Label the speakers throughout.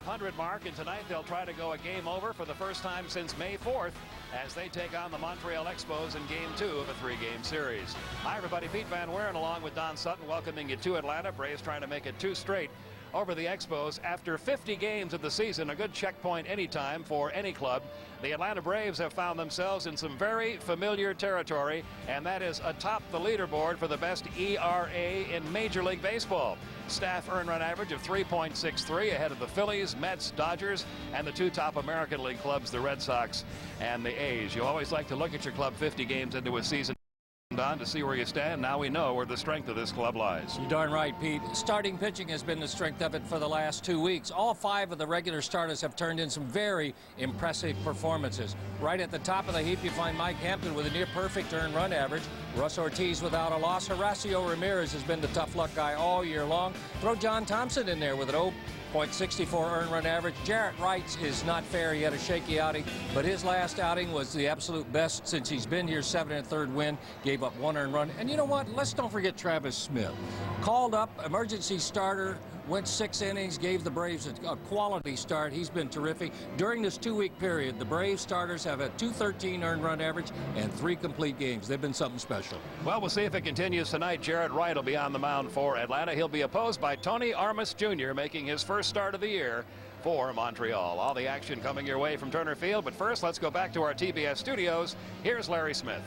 Speaker 1: .500 mark, and tonight they'll try to go a game over for the first time since May 4th as they take on the Montreal Expos in Game 2 of a 3-game series. Hi, everybody. Pete Van Wieren along with Don Sutton welcoming you to Atlanta. Braves trying to make it 2 straight over the Expos after 50 games of the season, a good checkpoint anytime for any club. The Atlanta Braves have found themselves in some very familiar territory, and that is atop the leaderboard for the best ERA in Major League Baseball. Staff earned run average of 3.63 ahead of the Phillies, Mets, Dodgers, and the 2 top American League clubs, the Red Sox and the A's. You always like to look at your club 50 games into a season, Don, to see where you stand. Now we know where the strength of this club lies.
Speaker 2: You're darn right, Pete. Starting pitching has been the strength of it for the last 2 weeks. All 5 of the regular starters have turned in some very impressive performances. Right at the top of the heap, you find Mike Hampton with a near-perfect earned run average. Russ Ortiz without a loss. Horacio Ramirez has been the tough luck guy all year long. Throw John Thompson in there with an .64 earned run average. Jarrett Wright is not fair. He had a shaky outing, but his last outing was the absolute best since he's been here. 7 1/3 win, gave up 1 earned run. And you know what? Let's don't forget Travis Smith. Called up, emergency starter, went 6 innings, gave the Braves a quality start. He's been terrific. During this 2-week period, the Braves starters have a .213 earned run average and 3 complete games. They've been something special.
Speaker 1: Well, we'll see if it continues tonight. Jarrett Wright will be on the mound for Atlanta. He'll be opposed by Tony Armas Jr., making his first start of the year for Montreal. All the action coming your way from Turner Field. But first, let's go back to our TBS studios. Here's Larry Smith.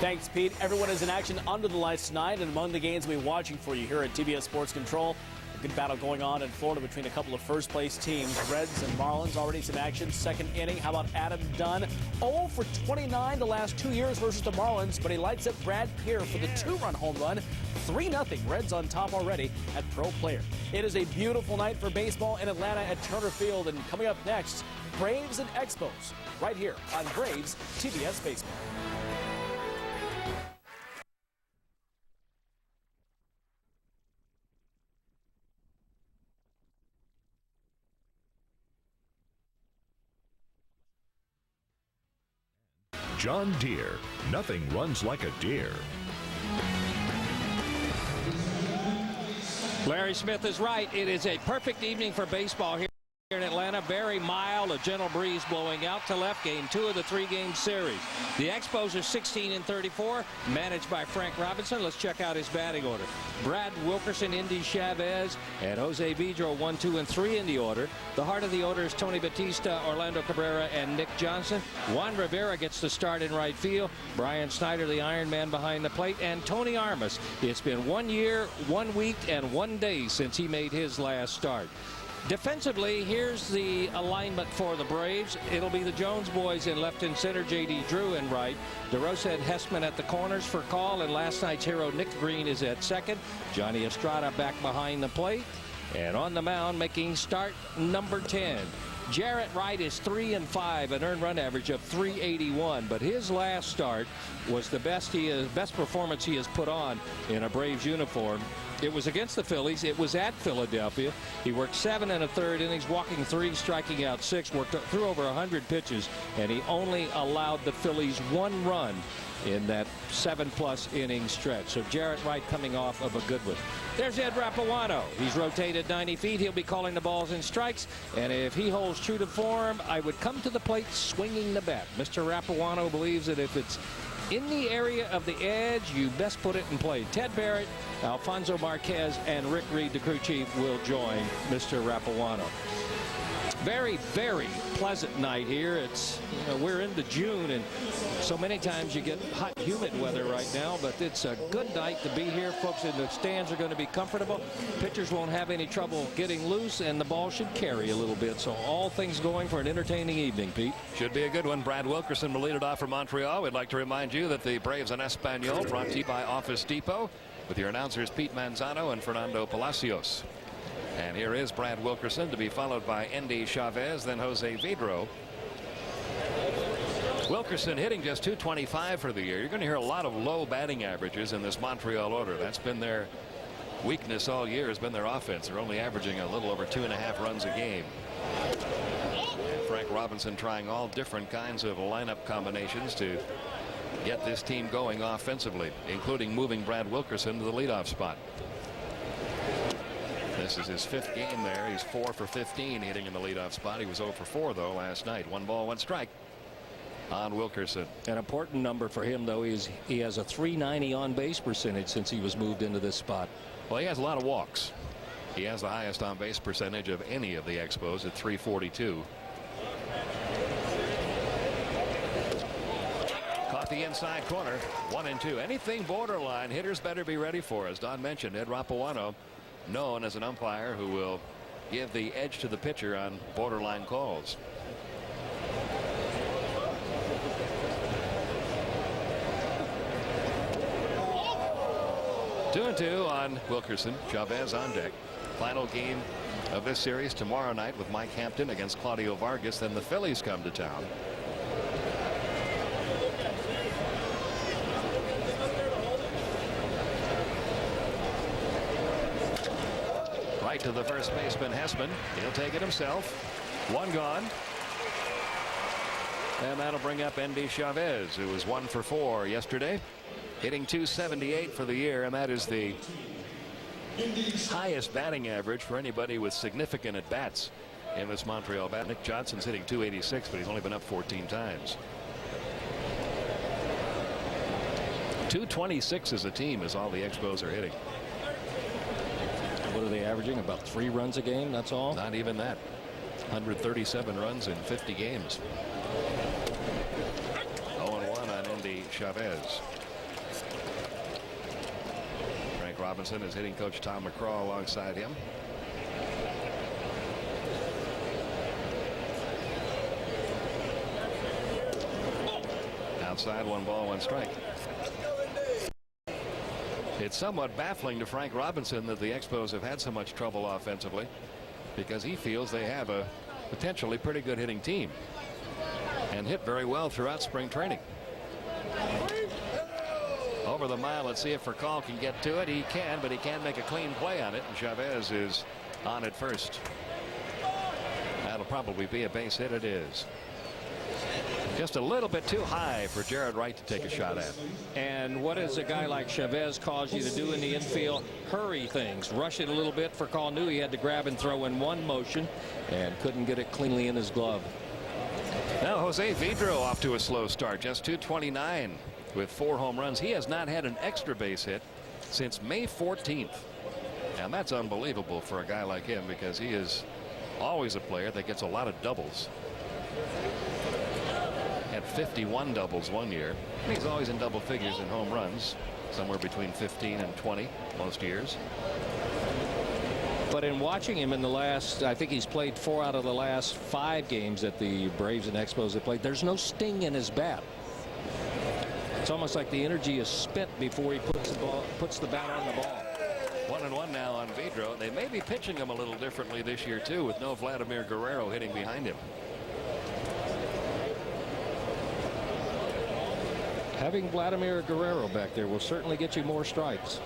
Speaker 3: Thanks, Pete. Everyone is in action under the lights tonight, and among the games we'll be watching for you here at TBS Sports Control. A good battle going on in Florida between a couple of first-place teams. Reds and Marlins already some action. Second inning. How about Adam Dunn? 0 for 29 the last 2 years versus the Marlins, but he lights up Brad Peer for the 2-run home run. 3-0. Reds on top already at Pro Player. It is a beautiful night for baseball in Atlanta at Turner Field, and coming up next, Braves and Expos right here on Braves TBS Baseball.
Speaker 4: John Deere. Nothing runs like a deer.
Speaker 2: Larry Smith is right. It is a perfect evening for baseball here in Atlanta. Very mild, a gentle breeze blowing out to left. Game 2 of the 3-game series. The Expos are 16-34, managed by Frank Robinson. Let's check out his batting order. Brad Wilkerson, Indy Chavez, and Jose Vidro 1, 2, and 3 in the order. The heart of the order is Tony Batista, Orlando Cabrera, and Nick Johnson. Juan Rivera gets the start in right field. Brian Snyder, the Iron Man, behind the plate, and Tony Armas. It's been 1 year, 1 week, and 1 day since he made his last start. Defensively, here's the alignment for the Braves. It'll be the Jones boys in left and center, J.D. Drew in right. DeRosa and Hessman at the corners for call, and last night's hero Nick Green is at second. Johnny Estrada back behind the plate. And on the mound, making start number 10. Jarrett Wright is 3-5, an earned run average of .381, but his last start was the best performance he has put on in a Braves uniform. It was against the Phillies. It was at Philadelphia. He worked 7 1/3 innings, walking 3, striking out 6, worked through over 100 pitches, and he only allowed the Phillies 1 run in that 7+ inning stretch. So Jarrett Wright coming off of a good one. There's Ed Rapuano. He's rotated 90 feet. He'll be calling the balls and strikes, and if he holds true to form, I would come to the plate swinging the bat. Mr. Rapuano believes that if it's in the area of the edge, you best put it in play. Ted Barrett, Alfonso Marquez, and Rick Reed, the crew chief, will join Mr. Rapuano. Very, very pleasant night here. It's, we're into June, and so many times you get hot, humid weather right now, but it's a good night to be here. Folks in the stands are going to be comfortable. Pitchers won't have any trouble getting loose, and the ball should carry a little bit. So all things going for an entertaining evening, Pete.
Speaker 1: Should be a good one. Brad Wilkerson will lead it off for Montreal. We'd like to remind you that the Braves and Espanol brought to you by Office Depot with your announcers Pete Manzano and Fernando Palacios. And here is Brad Wilkerson, to be followed by Indy Chavez, then Jose Vidro. Wilkerson hitting just .225 for the year. You're going to hear a lot of low batting averages in this Montreal order. That's been their weakness all year, has been their offense. They're only averaging a little over 2.5 runs a game. And Frank Robinson trying all different kinds of lineup combinations to get this team going offensively, including moving Brad Wilkerson to the leadoff spot. This is his 5th game there. He's 4 for 15 hitting in the leadoff spot. He was 0 for 4 though last night. 1 ball, 1 strike on Wilkerson.
Speaker 2: An important number for him though is he has a .390 on base percentage since he was moved into this spot.
Speaker 1: Well, he has a lot of walks. He has the highest on base percentage of any of the Expos at .342. Caught the inside corner. 1-2. Anything borderline, hitters better be ready for. As Don mentioned, Ed Rapuano, known as an umpire who will give the edge to the pitcher on borderline calls. Two and two on Wilkerson. Chavez on deck. Final game of this series tomorrow night with Mike Hampton against Claudio Vargas. Then the Phillies come to town. Right to the first baseman, Hessman. He'll take it himself. 1 gone. And that'll bring up Endy Chavez, who was 1 for 4 yesterday, hitting .278 for the year, and that is the highest batting average for anybody with significant at bats in this Montreal bat. Nick Johnson's hitting .286, but he's only been up 14 times. .226 as a team is all the Expos are hitting.
Speaker 2: What are they averaging? About 3 runs a game, that's all?
Speaker 1: Not even that. 137 runs in 50 games. 0-1 on Endy Chavez. Frank Robinson is hitting coach Tom McCraw alongside him. Outside, 1 ball, 1 strike. It's somewhat baffling to Frank Robinson that the Expos have had so much trouble offensively, because he feels they have a potentially pretty good hitting team and hit very well throughout spring training. Over the mile. Let's see if Furcal can get to it. He can, but he can't make a clean play on it, and Chavez is on at first. That'll probably be a base hit. It is. Just a little bit too high for Jared Wright to take a shot at.
Speaker 2: And what does a guy like Chavez cause you to do in the infield? Hurry things, rush it a little bit. Furcal knew he had to grab and throw in one motion and couldn't get it cleanly in his glove.
Speaker 1: Now Jose Vidro off to a slow start, just .229 with 4 home runs. He has not had an extra base hit since May 14th, and that's unbelievable for a guy like him, because he is always a player that gets a lot of doubles. Had 51 doubles one year. He's always in double figures in home runs, somewhere between 15 and 20 most years.
Speaker 2: But in watching him in the last, I think he's played 4 out of the last 5 games that the Braves and Expos have played, there's no sting in his bat. It's almost like the energy is spent before he puts the bat on the ball.
Speaker 1: 1-1 now on Vidro. They may be pitching him a little differently this year too, with no Vladimir Guerrero hitting behind him.
Speaker 2: Having Vladimir Guerrero back there will certainly get you more strikes.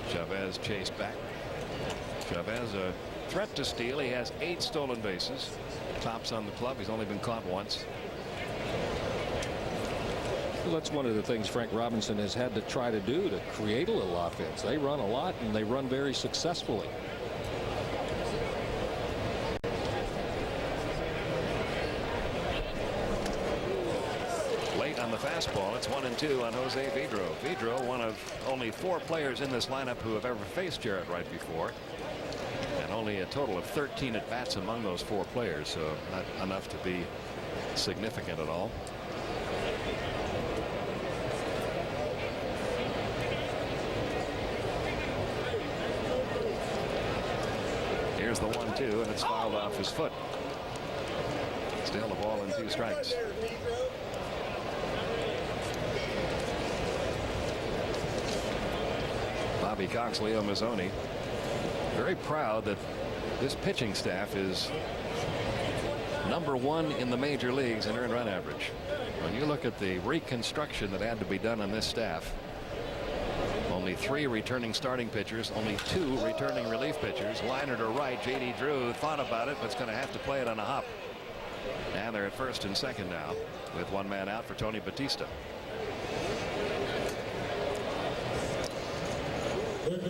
Speaker 1: Chavez chased back. Chavez a threat to steal. He has 8 stolen bases. Tops on the club. He's only been caught once.
Speaker 2: Well, that's one of the things Frank Robinson has had to try to do to create a little offense. They run a lot, and they run very successfully.
Speaker 1: Late on the fastball. It's 1-2 on Jose Vidro. Vidro, one of only 4 players in this lineup who have ever faced Jared Wright before, and only a total of 13 at bats among those 4 players, so not enough to be significant at all. Here's the 1-2, and it's fouled off his foot. Still a ball and 2 strikes. Bobby Cox, Leo Mazzoni, very proud that this pitching staff is #1 in the major leagues in earned run average. When you look at the reconstruction that had to be done on this staff, only 3 returning starting pitchers, only 2 returning relief pitchers. Liner to right. J.D. Drew thought about it, but it's going to have to play it on a hop. And they're at first and second now, with 1 man out for Tony Batista.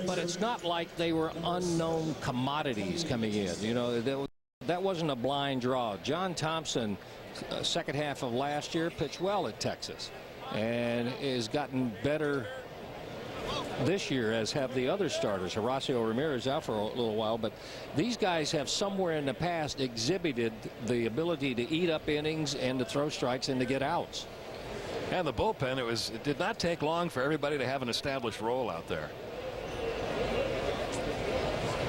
Speaker 2: but it's not like they were unknown commodities coming in. You know, that wasn't a blind draw. John Thompson, second half of last year, pitched well at Texas and has gotten better this year, as have the other starters. Horacio Ramirez out for a little while, but these guys have somewhere in the past exhibited the ability to eat up innings and to throw strikes and to get outs.
Speaker 1: And the bullpen, it did not take long for everybody to have an established role out there.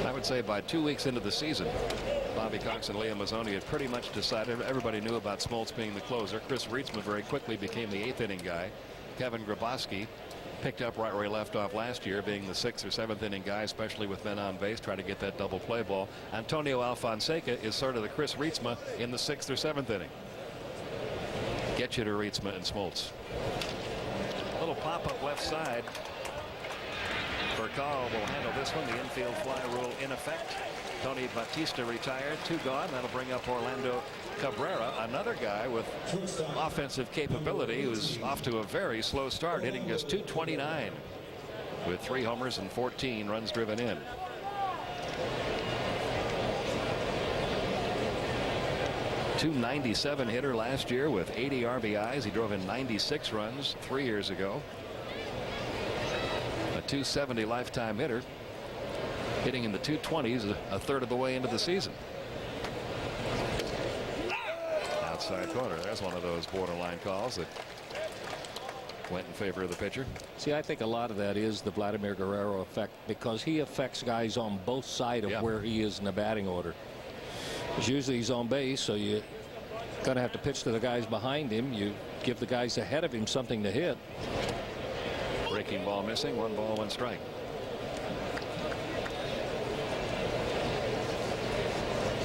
Speaker 1: I would say by 2 weeks into the season, Bobby Cox and Liam Mazzoni had pretty much decided. Everybody knew about Smoltz being the closer. Chris Rietzma very quickly became the 8th inning guy. Kevin Grabowski picked up right where he left off last year, being the 6th or 7th inning guy, especially with men on base, try to get that double play ball. Antonio Alfonseca is sort of the Chris Rietzma in the 6th or 7th inning. Get you to Rietzma and Smoltz. A little pop-up left side. Burkall will handle this one. The infield fly rule in effect. Tony Batista retired. 2 gone. That'll bring up Orlando Cabrera, another guy with offensive capability, who's off to a very slow start, hitting just .229 with 3 homers and 14 runs driven in. .297 hitter last year with 80 RBIs. He drove in 96 runs 3 years ago. A .270 lifetime hitter, hitting in the 220s a third of the way into the season. Outside corner. There's one of those borderline calls that went in favor of the pitcher.
Speaker 2: See, I think a lot of that is the Vladimir Guerrero effect, because he affects guys on both sides of where he is in the batting order. Because usually he's on base, so you're going to have to pitch to the guys behind him. You give the guys ahead of him something to hit.
Speaker 1: Breaking ball missing. 1 ball, 1 strike.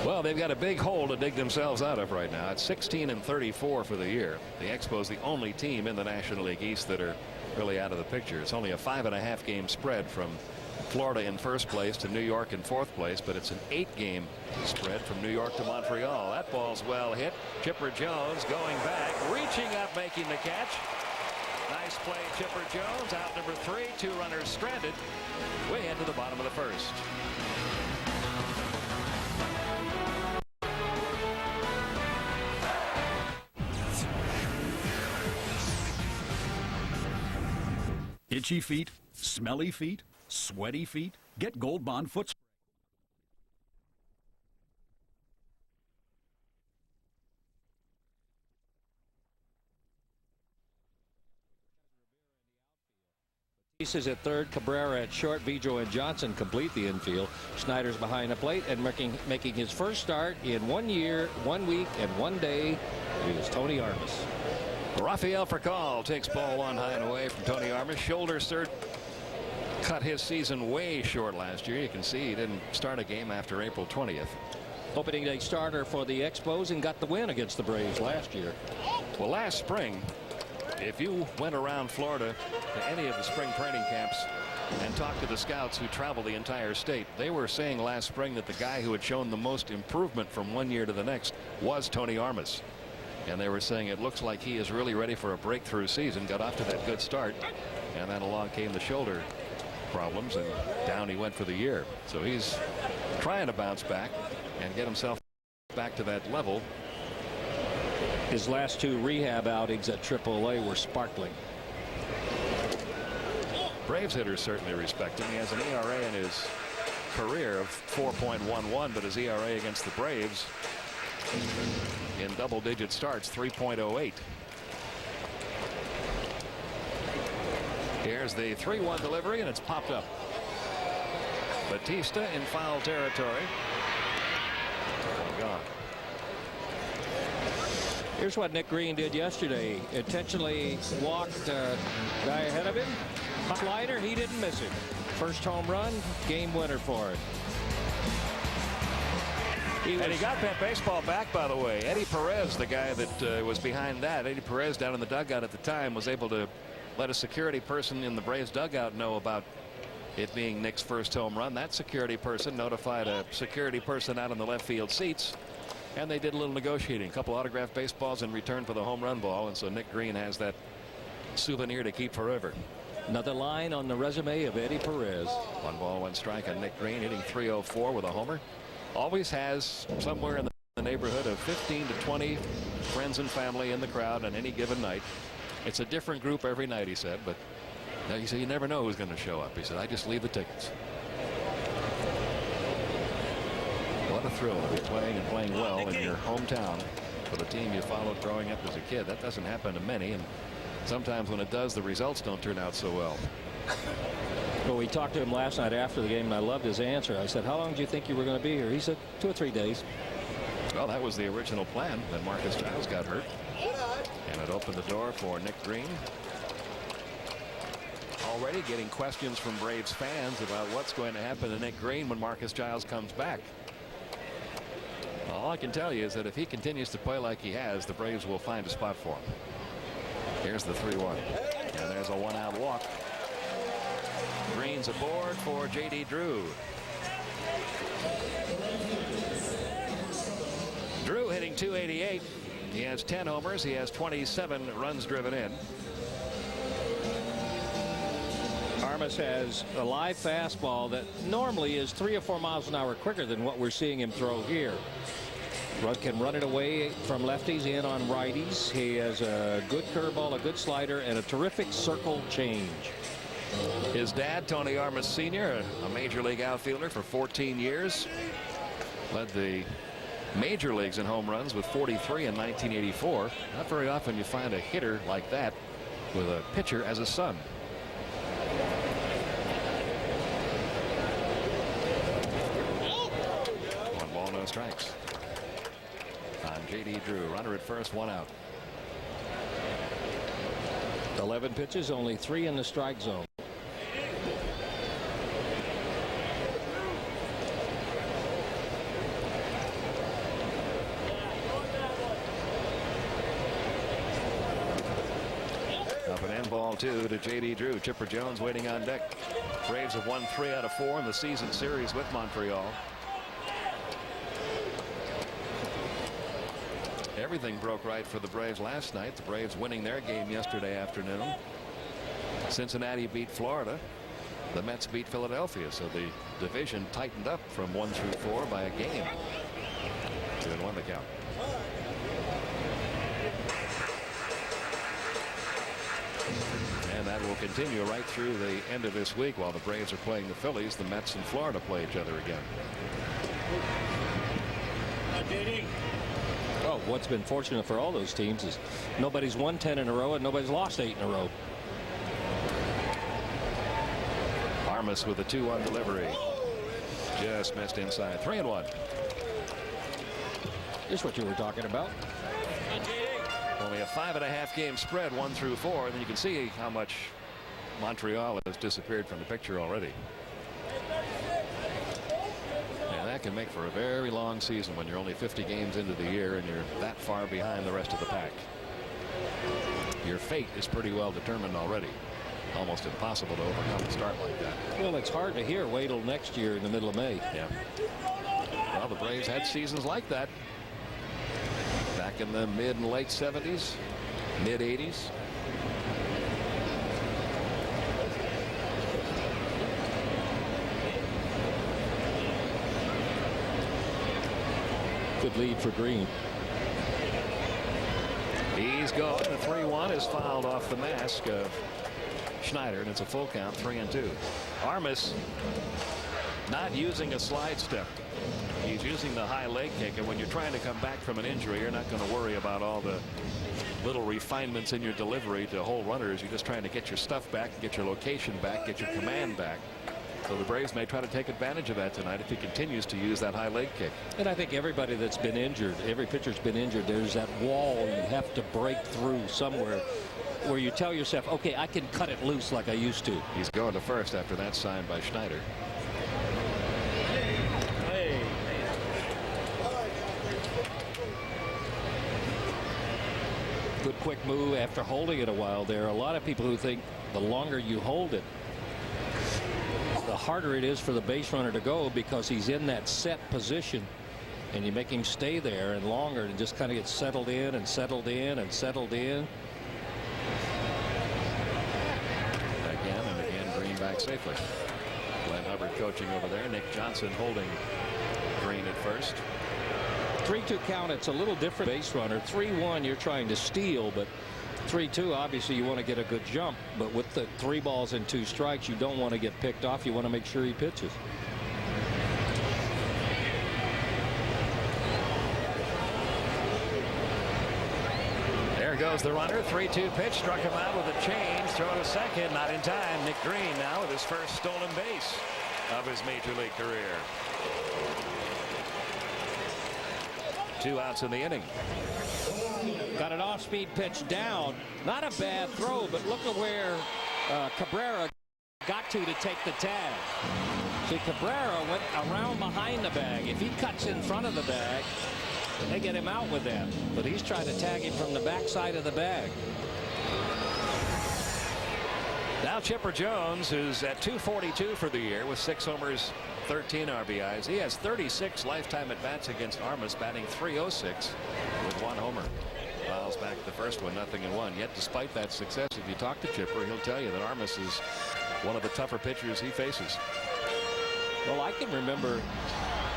Speaker 1: Well, they've got a big hole to dig themselves out of right now. It's 16-34 for the year. The Expos, the only team in the National League East that are really out of the picture. It's only a 5.5 game spread from Florida in first place to New York in 4th place, but it's an 8 game spread from New York to Montreal. That ball's well hit. Chipper Jones going back, reaching up, making the catch. Nice play, Chipper Jones. Out number 3. 2 runners stranded way into the bottom of the first.
Speaker 5: Itchy feet, smelly feet, sweaty feet? Get Gold Bond foot spray.
Speaker 2: Is at third, Cabrera at short, Vidro and Johnson complete the infield. Snyder's behind the plate and making his first start in 1 year, 1 week, and 1 day. It is Tony Armas.
Speaker 1: Rafael Furcal takes ball 1 high and away from Tony Armas. Shoulder cert cut his season way short last year. You can see he didn't start a game after April 20th.
Speaker 2: Opening day starter for the Expos and got the win against the Braves last year.
Speaker 1: Well, last spring, if you went around Florida to any of the spring training camps and talked to the scouts who travel the entire state, they were saying last spring that the guy who had shown the most improvement from 1 year to the next was Tony Armas. And they were saying it looks like he is really ready for a breakthrough season. Got off to that good start, and then along came the shoulder problems, and down he went for the year. So he's trying to bounce back and get himself back to that level.
Speaker 2: His last 2 rehab outings at AAA were sparkling.
Speaker 1: Braves hitters certainly respect him. He has an ERA in his career of 4.11, but his ERA against the Braves in double-digit starts, 3.08. Here's the 3-1 delivery, and it's popped up. Batista in foul territory. Gone.
Speaker 2: Here's what Nick Green did yesterday. Intentionally walked a guy ahead of him. Slider, he didn't miss it. First home run, game winner for it.
Speaker 1: And he got that baseball back, by the way. Eddie Perez, the guy that was behind that. Eddie Perez down in the dugout at the time was able to let a security person in the Braves dugout know about it being Nick's first home run. That security person notified a security person out in the left field seats, and they did a little negotiating. A couple autographed baseballs in return for the home run ball, and so Nick Green has that souvenir to keep forever.
Speaker 2: Another line on the resume of Eddie Perez.
Speaker 1: 1 ball, 1 strike on Nick Green, hitting .304 with a homer. Always has somewhere in the neighborhood of 15 to 20 friends and family in the crowd on any given night. It's a different group every night, he said, but he said you never know who's going to show up. He said, I just leave the tickets. What a thrill to be playing and playing well in your hometown for the team you followed growing up as a kid. That doesn't happen to many, and sometimes when it does, the results don't turn out so well.
Speaker 2: Well, we talked to him last night after the game, and I loved his answer. I said, how long do you think you were going to be here? He said 2 or 3 days.
Speaker 1: Well, that was the original plan. Then Marcus Giles got hurt, and it opened the door for Nick Green. Already getting questions from Braves fans about what's going to happen to Nick Green when Marcus Giles comes back. All I can tell you is that if he continues to play like he has, the Braves will find a spot for him. Here's the 3-1, and there's a 1-out walk. Green's aboard for J.D. Drew. Drew hitting .288. He has 10 homers. He has 27 runs driven in.
Speaker 2: Armas has a live fastball that normally is 3 or 4 miles an hour quicker than what we're seeing him throw here. Rudd can run it away from lefties in on righties. He has a good curveball, a good slider, and a terrific circle change.
Speaker 1: His dad, Tony Armas Sr., a major league outfielder for 14 years, led the major leagues in home runs with 43 in 1984. Not very often you find a hitter like that with a pitcher as a son. One ball, no strikes on J.D. Drew. Runner at first, 1 out.
Speaker 2: 11 pitches, only 3 in the strike zone.
Speaker 1: Up and in, ball 2 to J.D. Drew. Chipper Jones waiting on deck. Braves have won 3 out of 4 in the season series with Montreal. Everything broke right for the Braves last night. The Braves winning their game yesterday afternoon. Cincinnati beat Florida. The Mets beat Philadelphia. So the division tightened up from 1 through 4 by a game. 2-1 the count. And that will continue right through the end of this week while the Braves are playing the Phillies. The Mets and Florida play each other again.
Speaker 2: Oh, what's been fortunate for all those teams is nobody's won 10 in a row and nobody's lost 8 in a row.
Speaker 1: Armas with a 2-1 delivery. Just missed inside. 3-1.
Speaker 2: Here's what you were talking about.
Speaker 1: Only a 5.5 game spread, 1 through 4. And you can see how much Montreal has disappeared from the picture already. And that can make for a very long season when you're only 50 games into the year and you're that far behind the rest of the pack. Your fate is pretty well determined already. Almost impossible to overcome a start like that.
Speaker 2: Well, it's hard to hear. Wait till next year in the middle of May.
Speaker 1: Yeah. Well, the Braves had seasons like that back in the mid and late 70s, mid 80s.
Speaker 2: Good lead for Green.
Speaker 1: He's gone. The 3-1 is fouled off the mask of Schneider, and it's a full count, 3-2. Armas not using a slide step. He's using the high leg kick, and when you're trying to come back from an injury, you're not going to worry about all the little refinements in your delivery to hold runners. You're just trying to get your stuff back, get your location back, get your command back. So the Braves may try to take advantage of that tonight if he continues to use that high leg kick.
Speaker 2: And I think everybody that's been injured, every pitcher's been injured, there's that wall you have to break through somewhere where you tell yourself, okay, I can cut it loose like I used to.
Speaker 1: He's going to first after that sign by Schneider.
Speaker 2: Good quick move after holding it a while there. A lot of people who think the longer you hold it, the harder it is for the base runner to go because he's in that set position, and you make him stay there and longer and just kind of get settled in and settled in and settled in.
Speaker 1: Again, it safely. Glenn Hubbard coaching over there. Nick Johnson holding Green at first.
Speaker 2: 3-2 count. It's a little different. Base runner. 3-1 you're trying to steal, but 3-2 obviously you want to get a good jump, but with the 3 balls and 2 strikes you don't want to get picked off. You want to make sure he pitches.
Speaker 1: There goes the runner. 3-2 pitch, struck him out with a change. Throw to second, not in time. Nick Green now with his first stolen base of his major league career. 2 outs in the inning.
Speaker 2: Got an off-speed pitch down. Not a bad throw, but look at where Cabrera got to take the tag. See, Cabrera went around behind the bag. If he cuts in front of the bag, they get him out with that. But he's trying to tag him from the backside of the bag.
Speaker 1: Now Chipper Jones, who's at .242 for the year with 6 homers, 13 RBIs. He has 36 lifetime at-bats against Armas, batting .306 with 1 homer. Fouls back the first one, 0-1. Yet despite that success, if you talk to Chipper, he'll tell you that Armas is one of the tougher pitchers he faces.
Speaker 2: Well, I can remember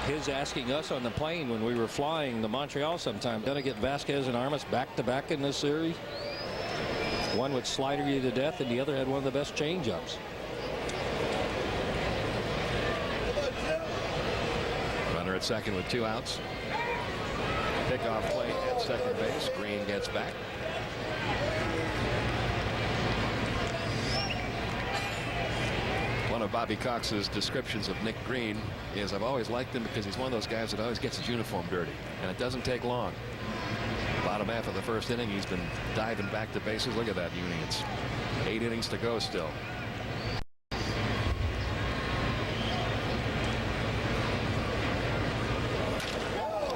Speaker 2: his asking us on the plane when we were flying to Montreal sometime, going to get Vasquez and Armas back-to-back in this series. One would slider you to death, and the other had one of the best changeups.
Speaker 1: Runner at second with 2 outs. Pickoff play at second base. Green gets back. One of Bobby Cox's descriptions of Nick Green is, I've always liked him because he's one of those guys that always gets his uniform dirty, and it doesn't take long. Bottom half of the first inning, he's been diving back to bases. Look at that inning. It's 8 innings to go still.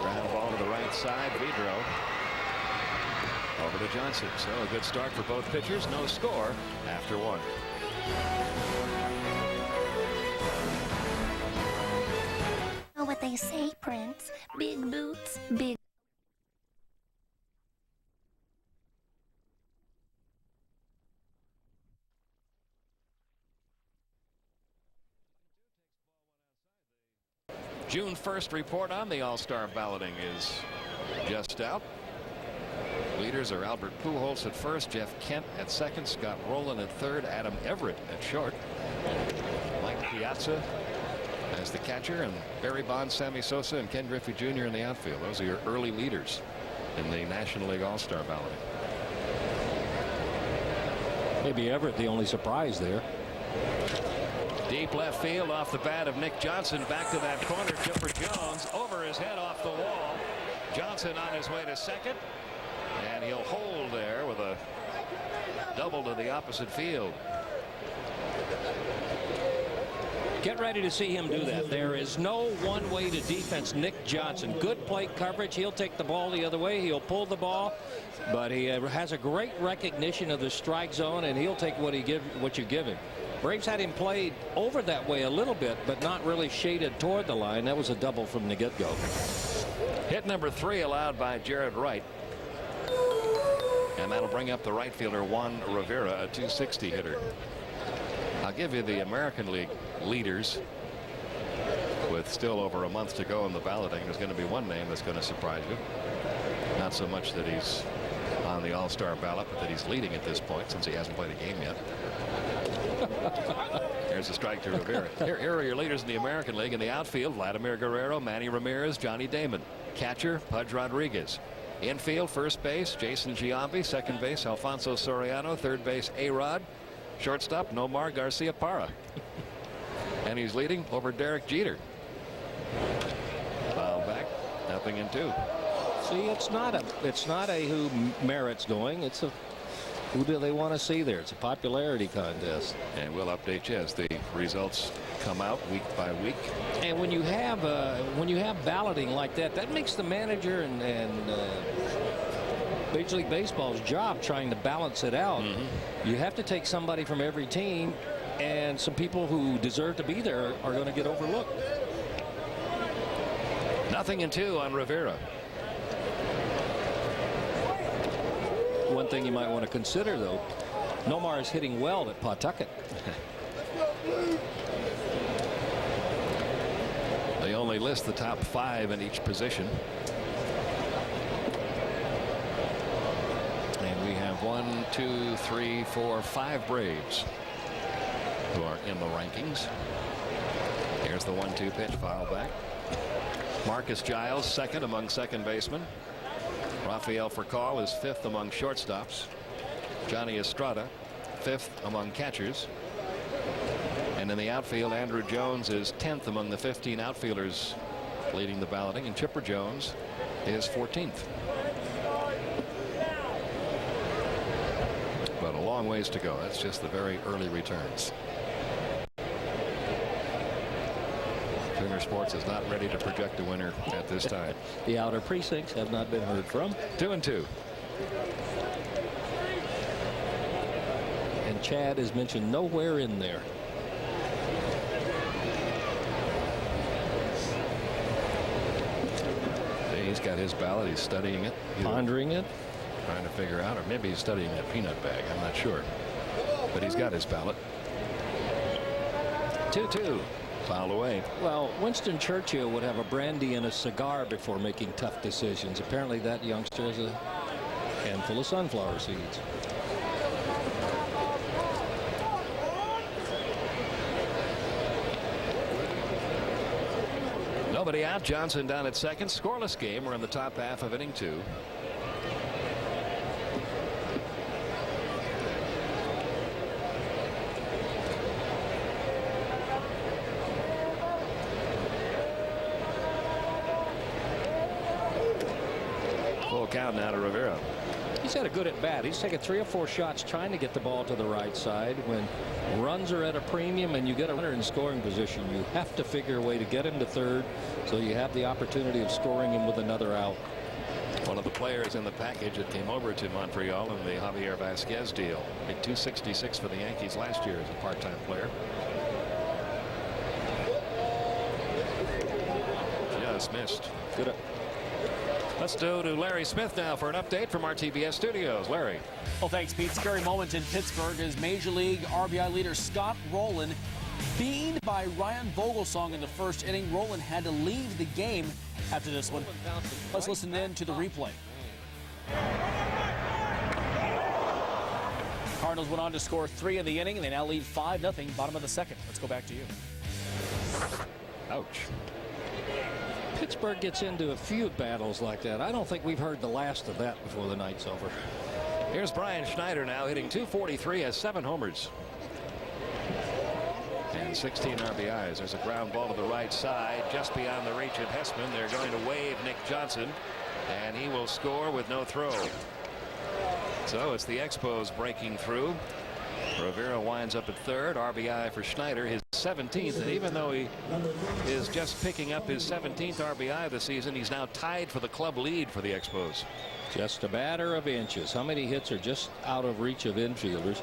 Speaker 1: Ground ball to the right side. Vidro over to Johnson. So a good start for both pitchers. No score after 1.
Speaker 6: Know what they say, Prince? Big boots, big.
Speaker 1: June 1st report on the All-Star balloting is just out. Leaders are Albert Pujols at first, Jeff Kent at second, Scott Rowland at third, Adam Everett at short, Mike Piazza as the catcher, and Barry Bonds, Sammy Sosa, and Ken Griffey Jr. in the outfield. Those are your early leaders in the National League All-Star balloting.
Speaker 2: Maybe Everett the only surprise there.
Speaker 1: Deep left field off the bat of Nick Johnson. Back to that corner. Chipper Jones over his head off the wall. Johnson on his way to second, and he'll hold there with a double to the opposite field.
Speaker 2: Get ready to see him do that. There is no one way to defense Nick Johnson. Good plate coverage. He'll take the ball the other way. He'll pull the ball, but he has a great recognition of the strike zone, and he'll take what you give him. Braves had him played over that way a little bit, but not really shaded toward the line. That was a double from the get-go.
Speaker 1: Hit number 3 allowed by Jared Wright, and that'll bring up the right fielder Juan Rivera, a .260 hitter. I'll give you the American League leaders with still over a month to go in the balloting. There's going to be one name that's going to surprise you. Not so much that he's on the All-Star ballot, but that he's leading at this point since he hasn't played a game yet. There's a strike to Rivera. Here are your leaders in the American League. In the outfield, Vladimir Guerrero, Manny Ramirez, Johnny Damon. Catcher, Pudge Rodriguez. Infield, first base, Jason Giambi. Second base, Alfonso Soriano. Third base, A-Rod. Shortstop, Nomar Garcia Parra. And he's leading over Derek Jeter. Foul back, 0-2.
Speaker 2: See, it's not a who Merritt's doing. It's a who do they want to see there. It's a popularity contest.
Speaker 1: And we'll update you as the results come out week by week.
Speaker 2: And when you have balloting like that, that makes the manager and Major League Baseball's job trying to balance it out. You have to take somebody from every team, and some people who deserve to be there are going to get overlooked.
Speaker 1: 0-2 on Rivera.
Speaker 2: One thing you might want to consider, though, Nomar is hitting well at Pawtucket.
Speaker 1: They only list the top 5 in each position. And we have 1, 2, 3, 4, 5 Braves who are in the rankings. Here's the 1-2 pitch, foul back. Marcus Giles, second among second basemen. Rafael Furcal is 5th among shortstops. Johnny Estrada, 5th among catchers. And in the outfield, Andrew Jones is 10th among the 15 outfielders leading the balloting, and Chipper Jones is 14th. But a long ways to go. That's just the very early returns. Turner Sports is not ready to project a winner at this time.
Speaker 2: The outer precincts have not been heard from.
Speaker 1: 2-2.
Speaker 2: And Chad is mentioned nowhere in there.
Speaker 1: He's got his ballot. He's studying it.
Speaker 2: Pondering it.
Speaker 1: Trying to figure out, or maybe he's studying that peanut bag. I'm not sure. But he's got his ballot. 2-2. Fouled away.
Speaker 2: Well, Winston Churchill would have a brandy and a cigar before making tough decisions. Apparently that youngster has a handful of sunflower seeds.
Speaker 1: Nobody out. Johnson down at second. Scoreless game. We're in the top half of inning 2. Full count now to Rivera.
Speaker 2: He's had a good at bat. He's taken 3 or 4 shots trying to get the ball to the right side. When runs are at a premium and you get a runner in scoring position, you have to figure a way to get him to third so you have the opportunity of scoring him with another out.
Speaker 1: One of the players in the package that came over to Montreal in the Javier Vasquez deal. Made $266 for the Yankees last year as a part-time player. Just missed.
Speaker 2: Good.
Speaker 1: Let's go to Larry Smith now for an update from our TBS studios. Larry.
Speaker 3: Well, thanks, Pete. Scary moment in Pittsburgh as Major League RBI leader Scott Rowland beaned by Ryan Vogelsong in the first inning. Rowland had to leave the game after this one. Let's listen in to the replay. Cardinals went on to score 3 in the inning, and they now lead 5-0, bottom of the second. Let's go back to you.
Speaker 1: Ouch.
Speaker 2: Pittsburgh gets into a few battles like that. I don't think we've heard the last of that before the night's over.
Speaker 1: Here's Brian Schneider now hitting .243, has 7 homers and 16 RBIs. There's a ground ball to the right side just beyond the reach of Hessman. They're going to wave Nick Johnson, and he will score with no throw. So it's the Expos breaking through. Rivera winds up at third. RBI for Schneider, his 17th, and even though he is just picking up his 17th RBI of the season, he's now tied for the club lead for the Expos.
Speaker 2: Just a matter of inches. How many hits are just out of reach of infielders?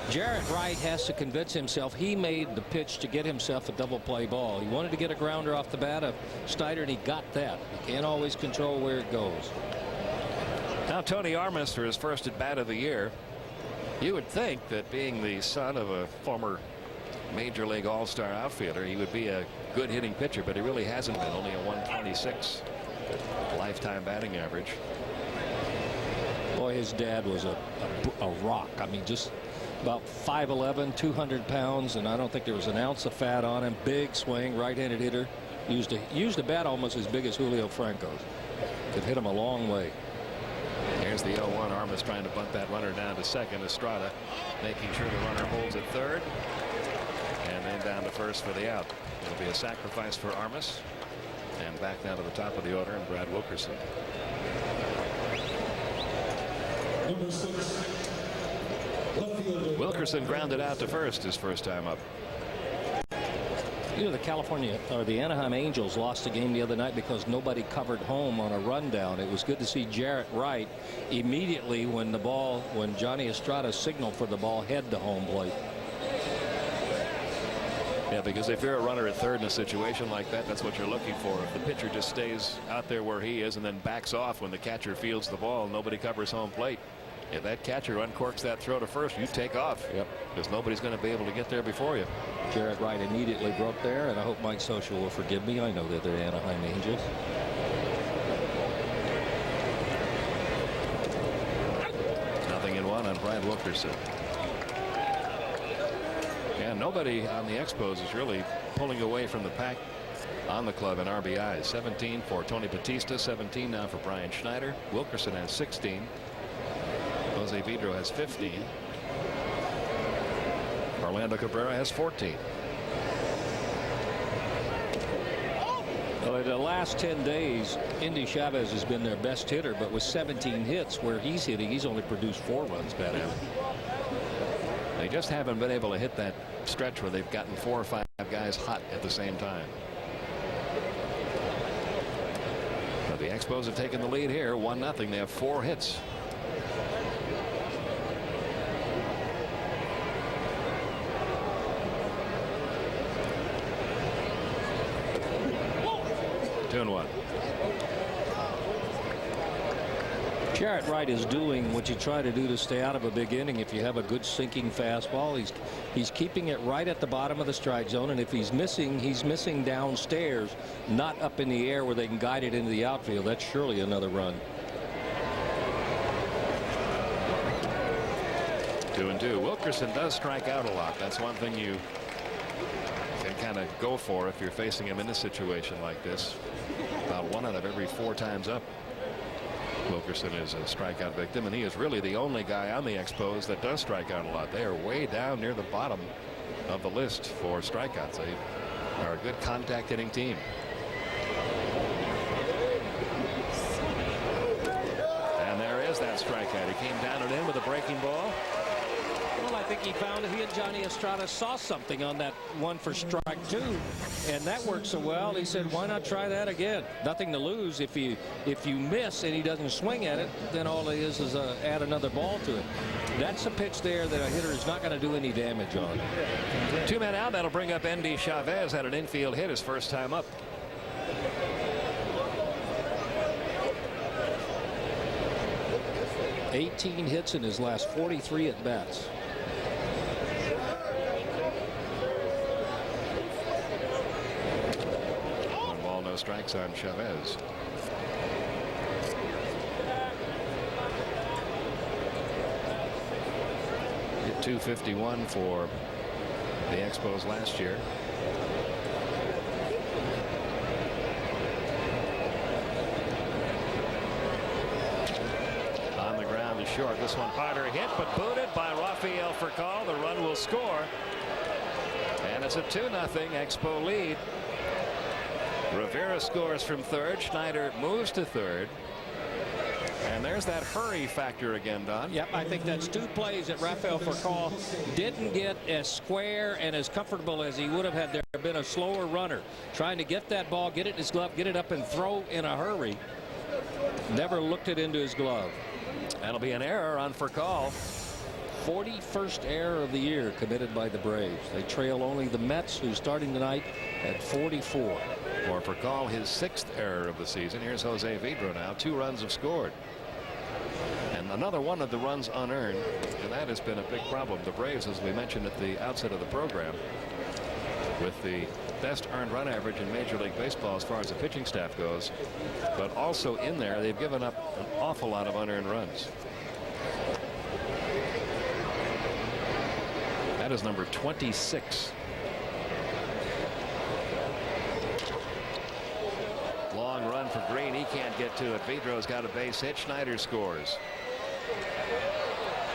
Speaker 2: Jarrett Wright has to convince himself he made the pitch to get himself a double play ball. He wanted to get a grounder off the bat of Schneider, and he got that. You can't always control where it goes.
Speaker 1: Now Tony Armas for his first at bat of the year. You would think that being the son of a former Major League All-Star outfielder, he would be a good hitting pitcher, but he really hasn't been. Only a 126 lifetime batting average.
Speaker 2: Boy, his dad was a rock. I mean, just about 5'11", 200 pounds, and I don't think there was an ounce of fat on him. Big swing, right-handed hitter. Used a bat almost as big as Julio Franco's. Could hit him a long way.
Speaker 1: Here's the 0-1. Armas trying to bunt that runner down to second. Estrada making sure the runner holds at third, and then down to first for the out. It'll be a sacrifice for Armas, and back down to the top of the order, and Brad Wilkerson. Wilkerson grounded out to first his first time up.
Speaker 2: You know, the Anaheim Angels lost a game the other night because nobody covered home on a rundown. It was good to see Jarrett Wright immediately when Johnny Estrada signaled for the ball head to home plate.
Speaker 1: Yeah, because if you're a runner at third in a situation like that, that's what you're looking for. If the pitcher just stays out there where he is and then backs off when the catcher fields the ball, nobody covers home plate. If that catcher uncorks that throw to first, you take off.
Speaker 2: Yep.
Speaker 1: Because nobody's going to be able to get there before you.
Speaker 2: Jarrett Wright immediately broke there, and I hope Mike Social will forgive me. I know that they're Anaheim Angels.
Speaker 1: Nothing in one on Brad Wilkerson. And nobody on the Expos is really pulling away from the pack on the club in RBIs. 17 for Tony Batista, 17 now for Brian Schneider. Wilkerson has 16. Jose Vidro has 15. Orlando Cabrera has 14.
Speaker 2: Well, in the last 10 days, Indy Chavez has been their best hitter, but with 17 hits where he's hitting, he's only produced 4 runs batted.
Speaker 1: They just haven't been able to hit that stretch where they've gotten 4 or 5 guys hot at the same time. But the Expos have taken the lead here, 1-0. They have 4 hits. Two and 1.
Speaker 2: Jarrett Wright is doing what you try to do to stay out of a big inning. If you have a good sinking fastball, he's keeping it right at the bottom of the strike zone, and if he's missing downstairs, not up in the air where they can guide it into the outfield. That's surely another run.
Speaker 1: 2-2. Wilkerson does strike out a lot. That's one thing you can kind of go for if you're facing him in a situation like this. About 1 out of every 4 times up, Wilkerson is a strikeout victim, and he is really the only guy on the Expos that does strike out a lot. They are way down near the bottom of the list for strikeouts. They are a good contact hitting team. And there is that strikeout. He came down and in with a breaking ball.
Speaker 2: Well, I think he found he and Johnny Estrada saw something on that one for strike 2, and that worked so well. He said, why not try that again? Nothing to lose. If you miss and he doesn't swing at it, then all it is add another ball to it. That's a pitch there that a hitter is not going to do any damage on.
Speaker 1: 2 men out. That'll bring up Endy Chavez. Had an infield hit his first time up.
Speaker 2: $18 hits in his last 43 at bats.
Speaker 1: Strikes on Chavez. Hit .251 for the Expos last year. On the ground is short. This one harder hit, but booted by Rafael Furcal. The run will score, and it's a 2-0 Expo lead. Rivera scores from third. Schneider moves to third. And there's that hurry factor again, Don.
Speaker 2: Yep, I think that's 2 plays that Rafael Furcal didn't get as square and as comfortable as he would have had there been a slower runner. Trying to get that ball, get it in his glove, get it up and throw in a hurry. Never looked it into his glove.
Speaker 1: That'll be an error on Furcal.
Speaker 2: 41st error of the year committed by the Braves. They trail only the Mets, who's starting tonight at 44.
Speaker 1: For Furcal, his 6th error of the season. Here's Jose Vidro now. 2 runs have scored. And another one of the runs unearned, and that has been a big problem. The Braves, as we mentioned at the outset of the program, with the best earned run average in Major League Baseball as far as the pitching staff goes, but also in there they've given up an awful lot of unearned runs. That is number 26. Long run for Green. He can't get to it. Vidro's got a base hit. Schneider scores.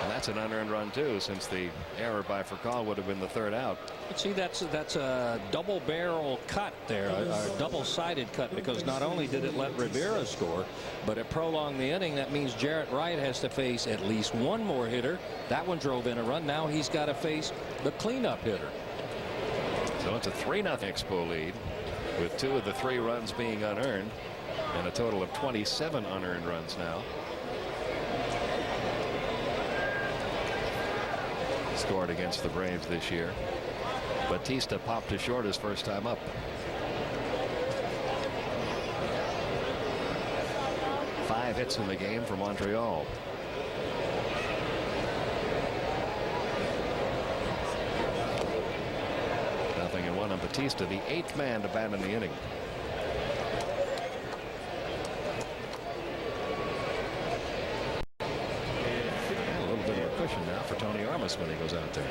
Speaker 1: And that's an unearned run too, since the error by Furcal would have been the 3rd out.
Speaker 2: But see, that's a double barrel cut there, a double-sided cut, because not only did it let Rivera score, but it prolonged the inning. That means Jarrett Wright has to face at least one more hitter. That one drove in a run. Now he's got to face the cleanup hitter.
Speaker 1: So it's a 3-0 Expo lead, with 2 of the 3 runs being unearned, and a total of 27 unearned runs now. Scored against the Braves this year. Batista popped to short his first time up. 5 hits in the game for Montreal. Batista, the 8th man to bat in the inning. And a little bit of a cushion now for Tony Armas when he goes out there.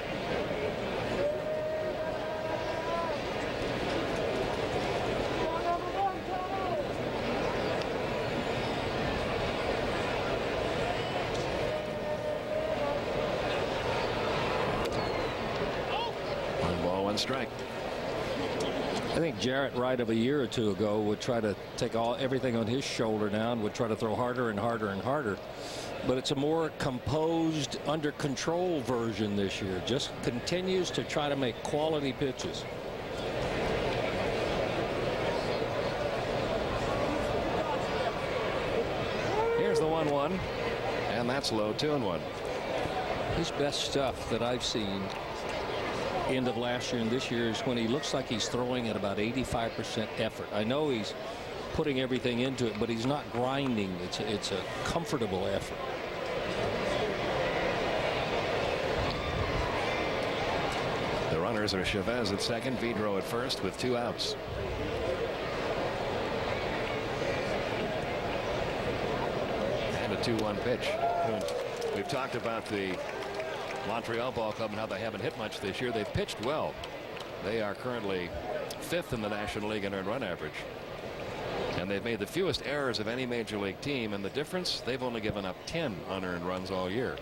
Speaker 1: Strike.
Speaker 2: I think Jarrett Wright of a year or two ago would try to take everything on his shoulder now and would try to throw harder and harder and harder. But it's a more composed, under control version this year. Just continues to try to make quality pitches.
Speaker 1: Here's the 1-1, and that's low. 2-1.
Speaker 2: His best stuff that I've seen end of last year and this year is when he looks like he's throwing at about 85% effort. I know he's putting everything into it, but he's not grinding. It's a comfortable effort.
Speaker 1: The runners are Chavez at second, Vidro at first with 2 outs. And a 2-1 pitch. We've talked about the Montreal Ball Club and how they haven't hit much this year. They've pitched well. They are currently 5th in the National League in earned run average. And they've made the fewest errors of any major league team. And the difference, they've only given up 10 unearned runs all year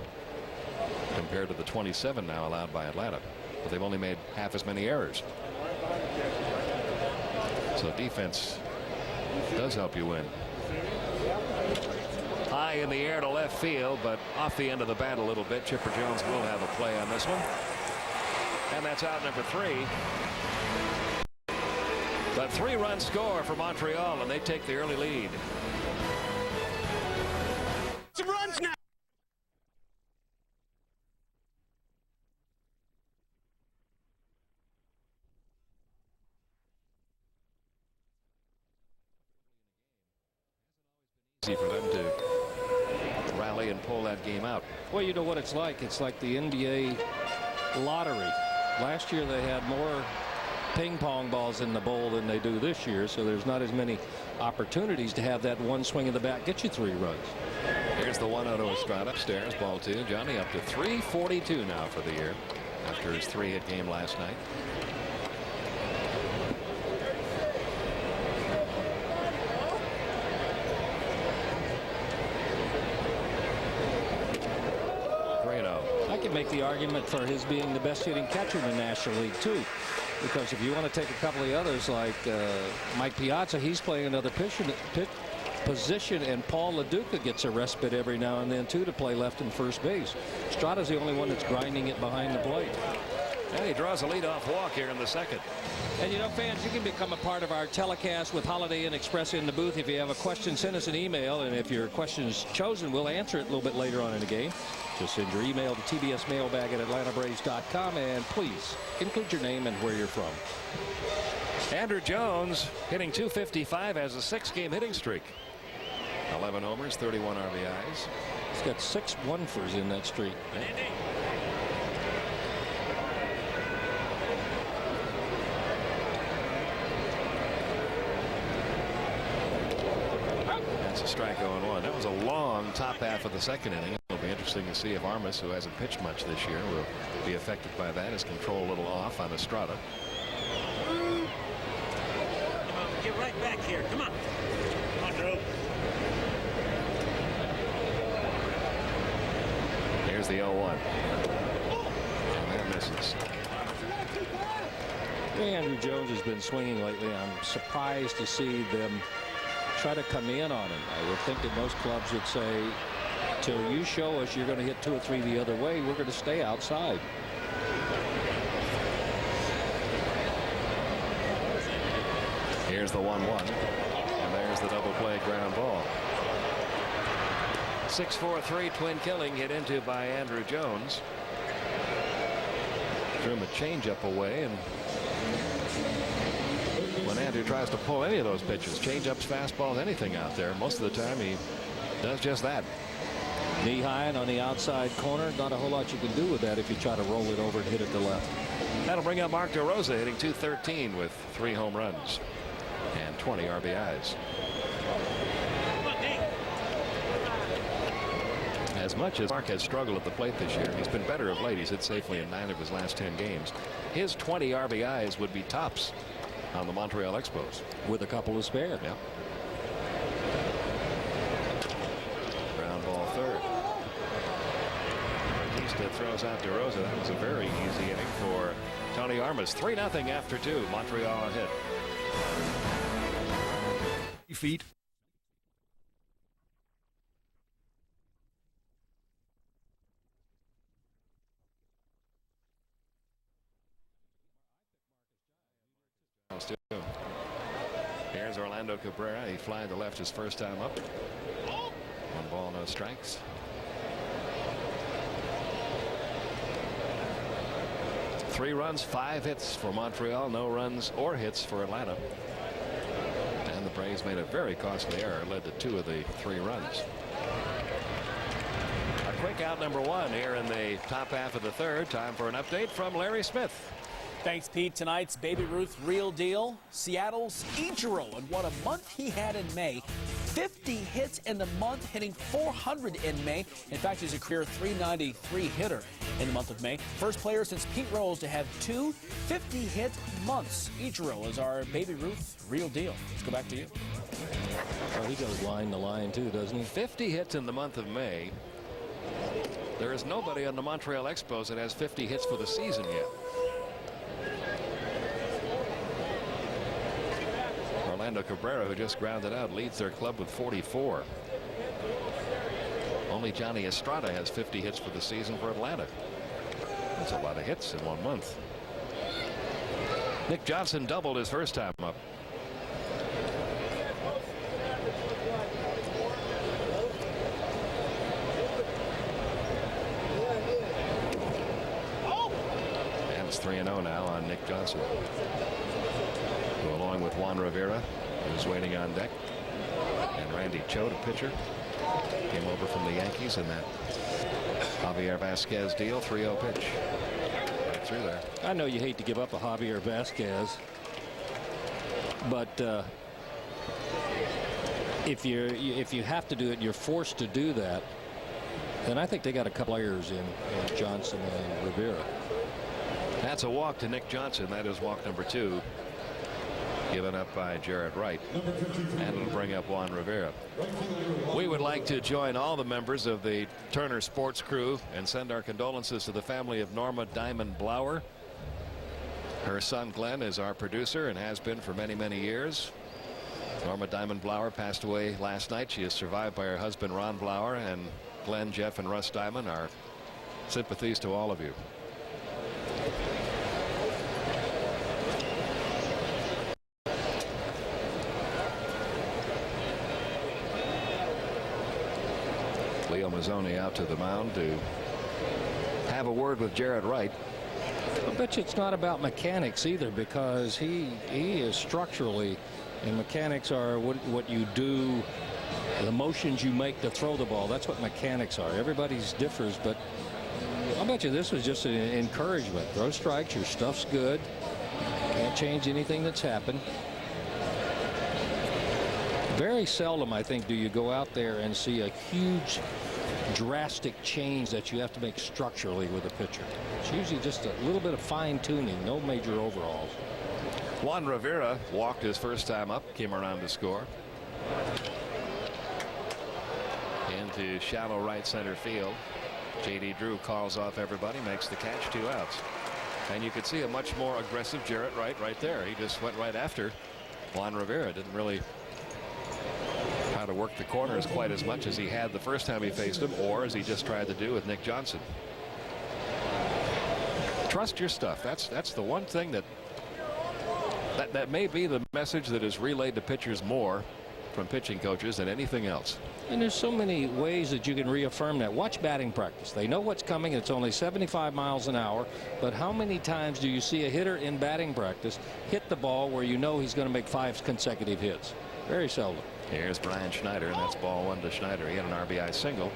Speaker 1: compared to the 27 now allowed by Atlanta. But they've only made half as many errors. So defense does help you win. High in the air to left field, but off the end of the bat a little bit. Chipper Jones will have a play on this one. And that's out number 3. But 3-run score for Montreal, and they take the early lead.
Speaker 7: Some runs now.
Speaker 1: Easy for them to rally and pull that game out.
Speaker 2: Well, you know what it's like. It's like the NBA lottery. Last year they had more ping pong balls in the bowl than they do this year, so there's not as many opportunities to have that one swing of the bat get you 3 runs.
Speaker 1: Here's the 1-0 to Estrada. Upstairs, ball 2. Johnny up to 342 now for the year after his 3-hit game last night.
Speaker 2: Make the argument for his being the best hitting catcher in the National League too, because if you want to take a couple of the others like Mike Piazza, he's playing another position, and Paul LaDuca gets a respite every now and then too to play left and first base. Estrada's the only one that's grinding it behind the plate.
Speaker 1: And he draws a leadoff walk here in the second.
Speaker 2: And you know, fans, you can become a part of our telecast with Holiday Inn Express in the booth. If you have a question, send us an email, and if your question is chosen, we'll answer it a little bit later on in the game. Just send your email to tbsmailbag@atlantabraves.com, and please include your name and where you're from.
Speaker 1: Andrew Jones hitting .255 has a 6-game hitting streak. 11 homers, 31 RBIs.
Speaker 2: He's got 6 one-fers in that streak.
Speaker 1: That's a strike 0-1. That was a long top half of the second inning. It'll be interesting to see if Armas, who hasn't pitched much this year, will be affected by that. His control a little off on Estrada.
Speaker 7: Come on, get right back here. Come on. Come on, Drew.
Speaker 1: Here's the 0-1. And that misses.
Speaker 2: Andrew Jones has been swinging lately. I'm surprised to see them try to come in on him. I would think that most clubs would say, till you show us you're going to hit 2 or 3 the other way, we're going to stay outside.
Speaker 1: Here's the 1-1. And there's the double play ground ball. 6-4-3 twin killing hit into by Andrew Jones. Threw him a changeup away, and when Andrew tries to pull any of those pitches, changeups, fastballs, anything out there, most of the time he does just that.
Speaker 2: Knee high and on the outside corner. Not a whole lot you can do with that if you try to roll it over and hit it to left.
Speaker 1: That'll bring up Mark DeRosa, hitting .213 with 3 home runs and 20 RBIs. As much as Mark has struggled at the plate this year, he's been better of late. He's hit safely in 9 of his last 10 games. His 20 RBIs would be tops on the Montreal Expos.
Speaker 2: With a couple to spare.
Speaker 1: Yeah. Ground ball third. Batista throws out DeRosa. That was a very easy inning for Tony Armas. 3-0 after 2. Montreal ahead.
Speaker 5: Feet.
Speaker 1: Here's Orlando Cabrera. He flying to left his first time up. 1 ball, no strikes. Three runs, 5 hits for Montreal. No runs or hits for Atlanta. And the Braves made a very costly error. Led to 2 of the 3 runs. A quick out number 1 here in the top half of the third. Time for an update from Larry Smith.
Speaker 3: Thanks, Pete. Tonight's Baby Ruth real deal. Seattle's Ichiro, and what a month he had in May. 50 hits in the month, hitting .400 in May. In fact, he's a career .393 hitter in the month of May. First player since Pete Rose to have 2 50-hit months. Ichiro is our Baby Ruth real deal. Let's go back to you.
Speaker 2: Well, he goes line to line, too, doesn't he?
Speaker 1: 50 hits in the month of May. There is nobody on the Montreal Expos that has 50 hits for the season yet. Orlando Cabrera, who just grounded out, leads their club with 44. Only Johnny Estrada has 50 hits for the season for Atlanta. That's a lot of hits in 1 month. Nick Johnson doubled his first time up. And it's 3-0 now on Nick Johnson. Along with Juan Rivera, who's waiting on deck, and Randy Cho, the pitcher, came over from the Yankees in that Javier Vasquez deal. 3-0 pitch right through there.
Speaker 2: I know you hate to give up a Javier Vasquez, but if you have to do it, you're forced to do that. Then I think they got a couple players in Johnson and Rivera.
Speaker 1: That's a walk to Nick Johnson. That is walk number 2. Given up by Jared Wright, and it'll bring up Juan Rivera. We would like to join all the members of the Turner Sports crew and send our condolences to the family of Norma Diamond Blower. Her son Glenn is our producer and has been for many, many years. Norma Diamond Blower passed away last night. She is survived by her husband Ron Blower, and Glenn, Jeff, and Russ Diamond. Our sympathies to all of you. Leo Mazzoni out to the mound to have a word with Jared Wright.
Speaker 2: I bet you it's not about mechanics either, because he is structurally, and mechanics are what you do, the motions you make to throw the ball. That's what mechanics are. Everybody's differs, but I bet you this was just an encouragement. Throw strikes, your stuff's good. Can't change anything that's happened. Very seldom, I think, do you go out there and see a huge drastic change that you have to make structurally with a pitcher. It's usually just a little bit of fine-tuning, no major overhauls.
Speaker 1: Juan Rivera walked his first time up, came around to score. Into shallow right center field. J.D. Drew calls off everybody, makes the catch, 2 outs. And you could see a much more aggressive Jared Wright right there. He just went right after Juan Rivera. Didn't really try to work the corners quite as much as he had the first time he faced him, or as he just tried to do with Nick Johnson. Trust your stuff. That's the one thing that may be the message that is relayed to pitchers more from pitching coaches than anything else.
Speaker 2: And there's so many ways that you can reaffirm that. Watch batting practice. They know what's coming. It's only 75 miles an hour. But how many times do you see a hitter in batting practice hit the ball where you know he's going to make 5 consecutive hits? Very seldom.
Speaker 1: Here's Brian Schneider, and that's ball 1 to Schneider. He had an RBI single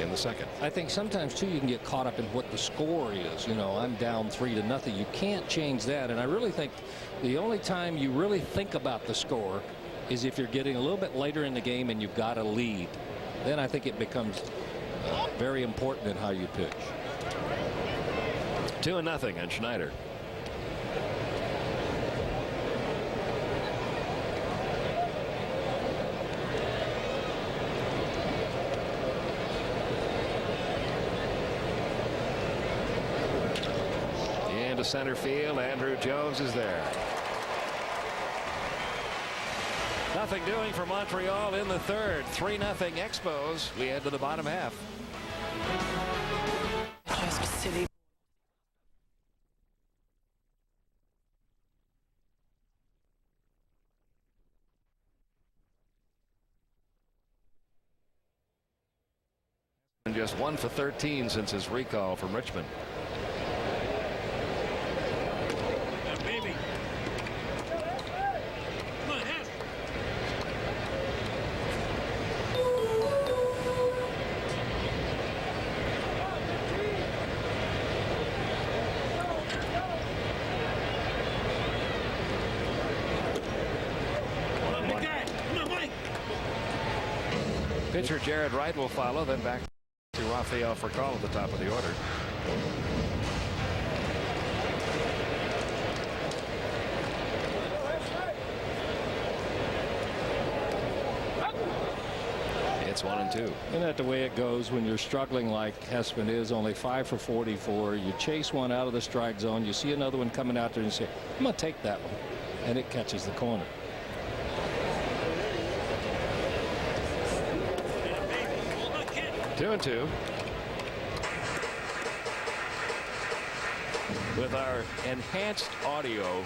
Speaker 1: in the second.
Speaker 2: I think sometimes too you can get caught up in what the score is. You know, I'm down 3-0. You can't change that. And I really think the only time you really think about the score is if you're getting a little bit later in the game and you've got a lead. Then I think it becomes very important in how you pitch.
Speaker 1: 2-0 on Schneider. Into center field. Andrew Jones is there. Nothing doing for Montreal in the third. 3-0 Expos. We head to the bottom half. And just 1 for 13 since his recall from Richmond. Pitcher Jared Wright will follow, then back to Rafael Furcal at the top of the order. It's 1-2.
Speaker 2: Isn't that the way it goes when you're struggling like Hespen is? Only 5 for 44. You chase one out of the strike zone. You see another one coming out there and you say, I'm going to take that one. And it catches the corner.
Speaker 1: Two and two. With our enhanced audio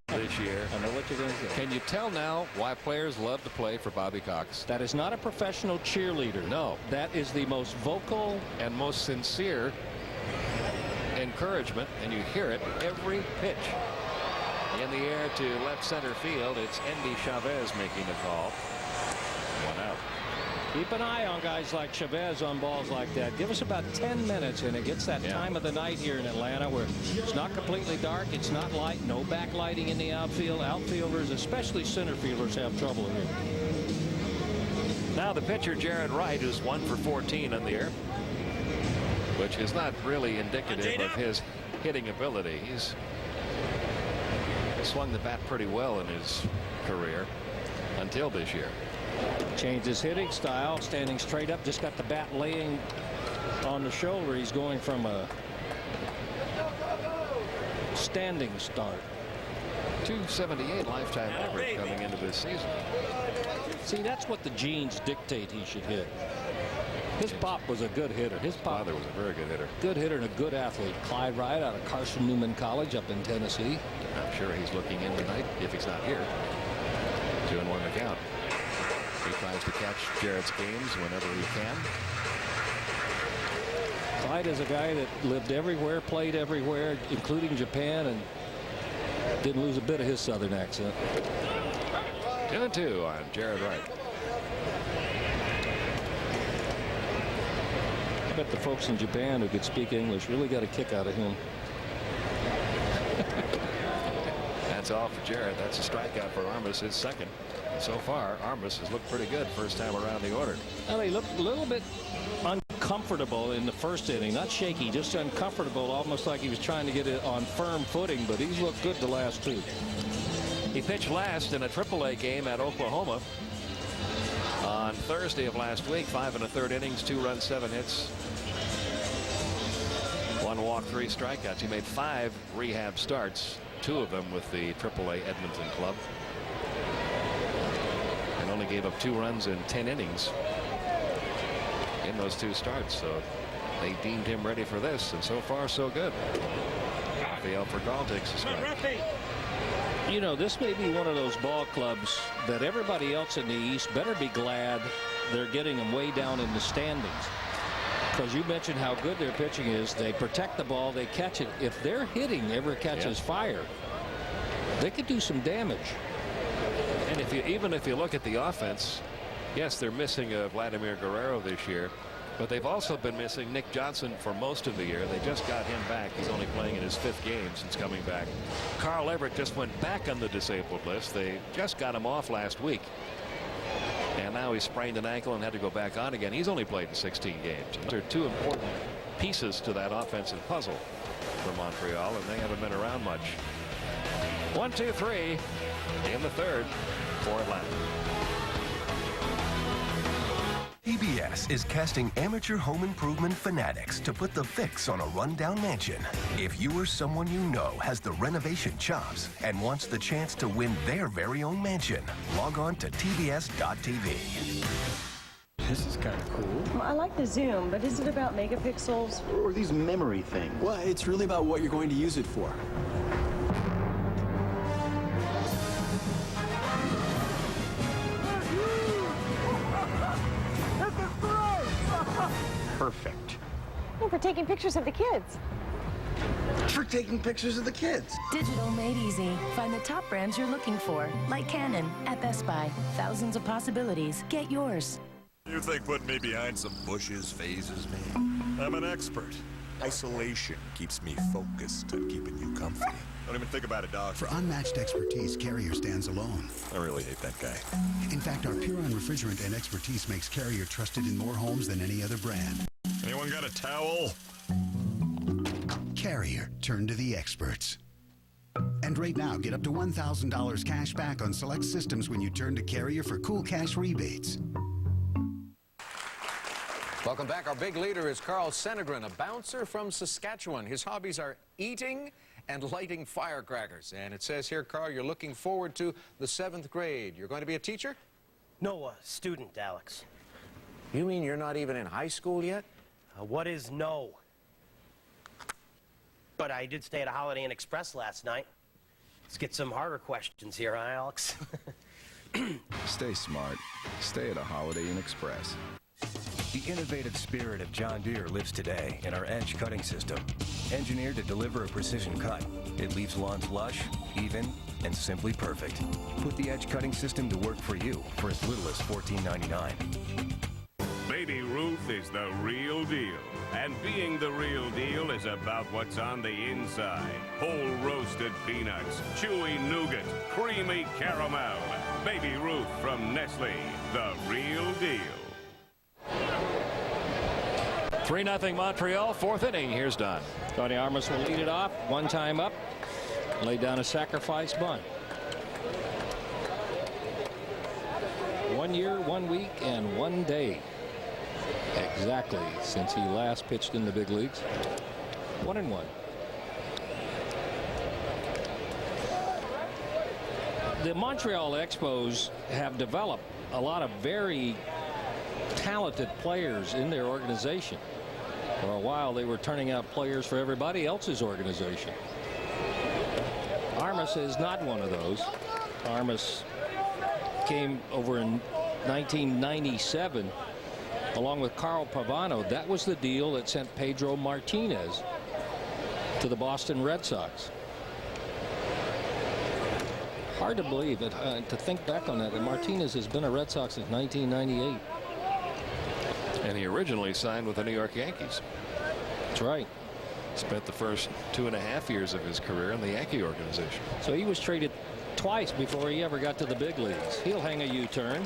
Speaker 1: this year.
Speaker 2: I know what you're going to say.
Speaker 1: Can you tell now why players love to play for Bobby Cox?
Speaker 2: That is not a professional cheerleader.
Speaker 1: No.
Speaker 2: That is the most vocal
Speaker 1: and most sincere encouragement, and you hear it every pitch. In the air to left center field, it's Endy Chavez making the call. 1 out.
Speaker 2: Keep an eye on guys like Chavez on balls like that. Give us about 10 minutes and it gets that time of the night here in Atlanta where it's not completely dark, it's not light, no backlighting in the outfield. Outfielders, especially center fielders, have trouble here.
Speaker 1: Now the pitcher Jared Wright, who's 1 for 14 on the year, which is not really indicative of his hitting ability. He's swung the bat pretty well in his career until this year.
Speaker 2: Changed his hitting style, standing straight up, just got the bat laying on the shoulder. He's going from a standing start.
Speaker 1: 278 lifetime average coming into this season.
Speaker 2: See, that's what the genes dictate he should hit. His pop was a good hitter. His
Speaker 1: father was a very good hitter.
Speaker 2: Good hitter and a good athlete. Clyde Wright out of Carson Newman College up in Tennessee.
Speaker 1: I'm sure he's looking in tonight if he's not here. 2-1 the count. He tries to catch Jared's games whenever he can.
Speaker 2: Clyde is a guy that lived everywhere, played everywhere, including Japan, and didn't lose a bit of his southern accent.
Speaker 1: 2-2 on Jared Wright.
Speaker 2: I bet the folks in Japan who could speak English really got a kick out of him.
Speaker 1: That's all for Jared. That's a strikeout for Armas, his second. So far, Armas has looked pretty good first time around the order.
Speaker 2: Well, he looked a little bit uncomfortable in the first inning. Not shaky, just uncomfortable, almost like he was trying to get it on firm footing, but he's looked good the last two.
Speaker 1: He pitched last in a AAA game at Oklahoma on Thursday of last week. 5 1/3 innings, 2 runs, 7 hits, 1 walk, 3 strikeouts. He made 5 rehab starts, 2 of them with the AAA Edmonton club. Only gave up 2 runs in 10 innings in those 2 starts, so they deemed him ready for this, and so far so good. Rafael Furcal takes a strike.
Speaker 2: You know, this may be one of those ball clubs that everybody else in the East better be glad they're getting them way down in the standings, because you mentioned how good their pitching is. They protect the ball, they catch it. If their hitting ever catches fire, they could do some damage.
Speaker 1: And even if you look at the offense, Yes, they're missing Vladimir Guerrero this year, but they've also been missing Nick Johnson for most of the year. They just got him back. He's only playing in his 5th game since coming back. Carl Everett just went back on the disabled list. They just got him off last week. And now he sprained an ankle and had to go back on again. He's only played in 16 games. Those are 2 important pieces to that offensive puzzle for Montreal, and they haven't been around much. 1, 2, 3 in the 3rd for Atlanta.
Speaker 8: TBS is casting amateur home improvement fanatics to put the fix on a rundown mansion. If you or someone you know has the renovation chops and wants the chance to win their very own mansion, log on to tbs.tv.
Speaker 9: This is kind of cool.
Speaker 10: Well, I like the zoom, but is it about megapixels?
Speaker 9: Or these memory things?
Speaker 11: Well, it's really about what you're going to use it for.
Speaker 9: Perfect.
Speaker 10: For taking pictures of the kids.
Speaker 9: For taking pictures of the kids.
Speaker 12: Digital made easy. Find the top brands you're looking for, like Canon at Best Buy. Thousands of possibilities. Get yours.
Speaker 13: You think putting me behind some bushes phases me? I'm an expert. Isolation keeps me focused on keeping you comfy. Don't even think about it, dog.
Speaker 14: For unmatched expertise, Carrier stands alone.
Speaker 13: I really hate that guy.
Speaker 14: In fact, our Puron refrigerant and expertise makes Carrier trusted in more homes than any other brand.
Speaker 13: Anyone got a towel?
Speaker 14: Carrier, turn to the experts. And right now, get up to $1,000 cash back on select systems when you turn to Carrier for cool cash rebates.
Speaker 15: Welcome back. Our big leader is Carl Senegren, a bouncer from Saskatchewan. His hobbies are eating and lighting firecrackers. And it says here, Carl, you're looking forward to the 7th grade. You're going to be a teacher?
Speaker 16: No, a student, Alex.
Speaker 15: You mean you're not even in high school yet?
Speaker 16: What is no? But I did stay at a Holiday Inn Express last night. Let's get some harder questions here, huh, Alex?
Speaker 17: Stay smart. Stay at a Holiday Inn Express.
Speaker 18: The innovative spirit of John Deere lives today in our Edge cutting system. Engineered to deliver a precision cut, it leaves lawns lush, even, and simply perfect. Put the Edge cutting system to work for you for as little as $14.99.
Speaker 19: Baby Ruth is the real deal. And being the real deal is about what's on the inside. Whole roasted peanuts, chewy nougat, creamy caramel. Baby Ruth from Nestle, the real deal.
Speaker 1: 3-0 Montreal, 4th inning. Here's Don.
Speaker 2: Tony Armas will lead it off. 1 time up. Laid down a sacrifice bunt. 1 year, 1 week, and 1 day. Exactly since he last pitched in the big leagues. 1-1. The Montreal Expos have developed a lot of very talented players in their organization. For a while, they were turning out players for everybody else's organization. Armas is not one of those. Armas came over in 1997 along with Carl Pavano. That was the deal that sent Pedro Martinez to the Boston Red Sox. Hard to believe it, to think back on that Martinez has been a Red Sox since 1998.
Speaker 1: And he originally signed with the New York Yankees.
Speaker 2: That's right.
Speaker 1: Spent the first 2.5 years of his career in the Yankee organization.
Speaker 2: So he was traded twice before he ever got to the big leagues. He'll hang a U-turn.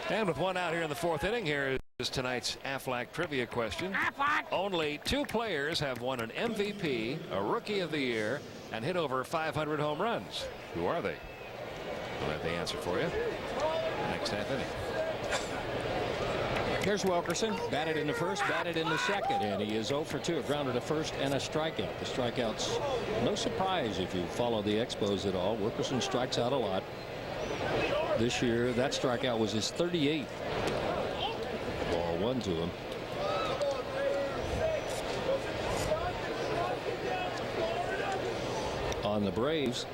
Speaker 1: And with 1 out here in the 4th inning, here is tonight's Aflac trivia question. Aflac! Only 2 players have won an MVP, a Rookie of the Year, and hit over 500 home runs. Who are they? We'll have the answer for you next half inning.
Speaker 2: Here's Wilkerson, batted in the first, batted in the second, and he is 0 for 2, a grounder to first and a strikeout. The strikeouts, no surprise if you follow the Expos at all. Wilkerson strikes out a lot. This year, that strikeout was his 38th. Ball 1 to him. On the Braves,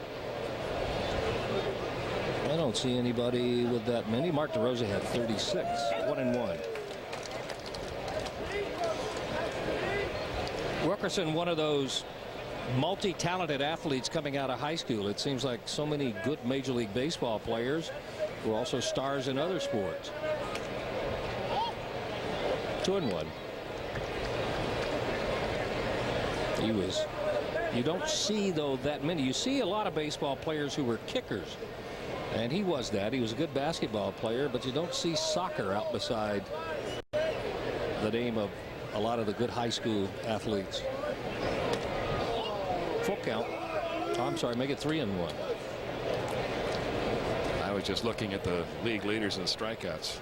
Speaker 2: I don't see anybody with that many. Mark DeRosa had 36. 1-1. Wilkerson, one of those multi-talented athletes coming out of high school. It seems like so many good Major League Baseball players who are also stars in other sports. 2-1. You don't see, though, that many. You see a lot of baseball players who were kickers, and he was that. He was a good basketball player, but you don't see soccer out beside the name of a lot of the good high school athletes. Full count. Oh, I'm sorry, make it 3-1.
Speaker 1: I was just looking at the league leaders in strikeouts.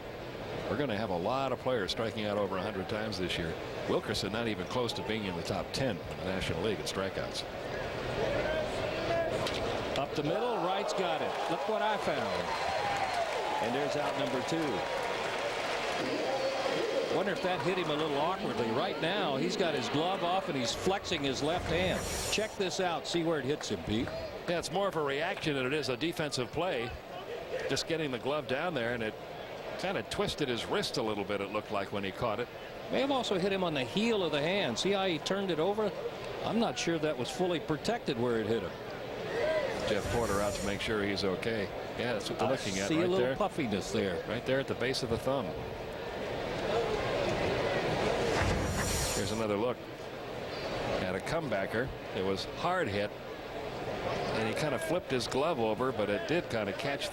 Speaker 1: We're going to have a lot of players striking out over 100 times this year. Wilkerson not even close to being in the top 10 in the National League in strikeouts.
Speaker 2: Up the middle, Wright's got it. Look what I found. And there's out number 2. Wonder if that hit him a little awkwardly. Right now, he's got his glove off and he's flexing his left hand. Check this out. See where it hits him, Pete.
Speaker 1: Yeah, it's more of a reaction than it is a defensive play. Just getting the glove down there, and it kind of twisted his wrist a little bit, it looked like, when he caught it.
Speaker 2: May have also hit him on the heel of the hand. See how he turned it over? I'm not sure that was fully protected where it hit him.
Speaker 1: Jeff Porter out to make sure he's okay. Yeah, that's what they're looking at
Speaker 2: see
Speaker 1: right
Speaker 2: a little
Speaker 1: there.
Speaker 2: Puffiness there.
Speaker 1: Right there at the base of the thumb. Here's another look at a comebacker. It was hard hit, and he kind of flipped his glove over, but it did kind of catch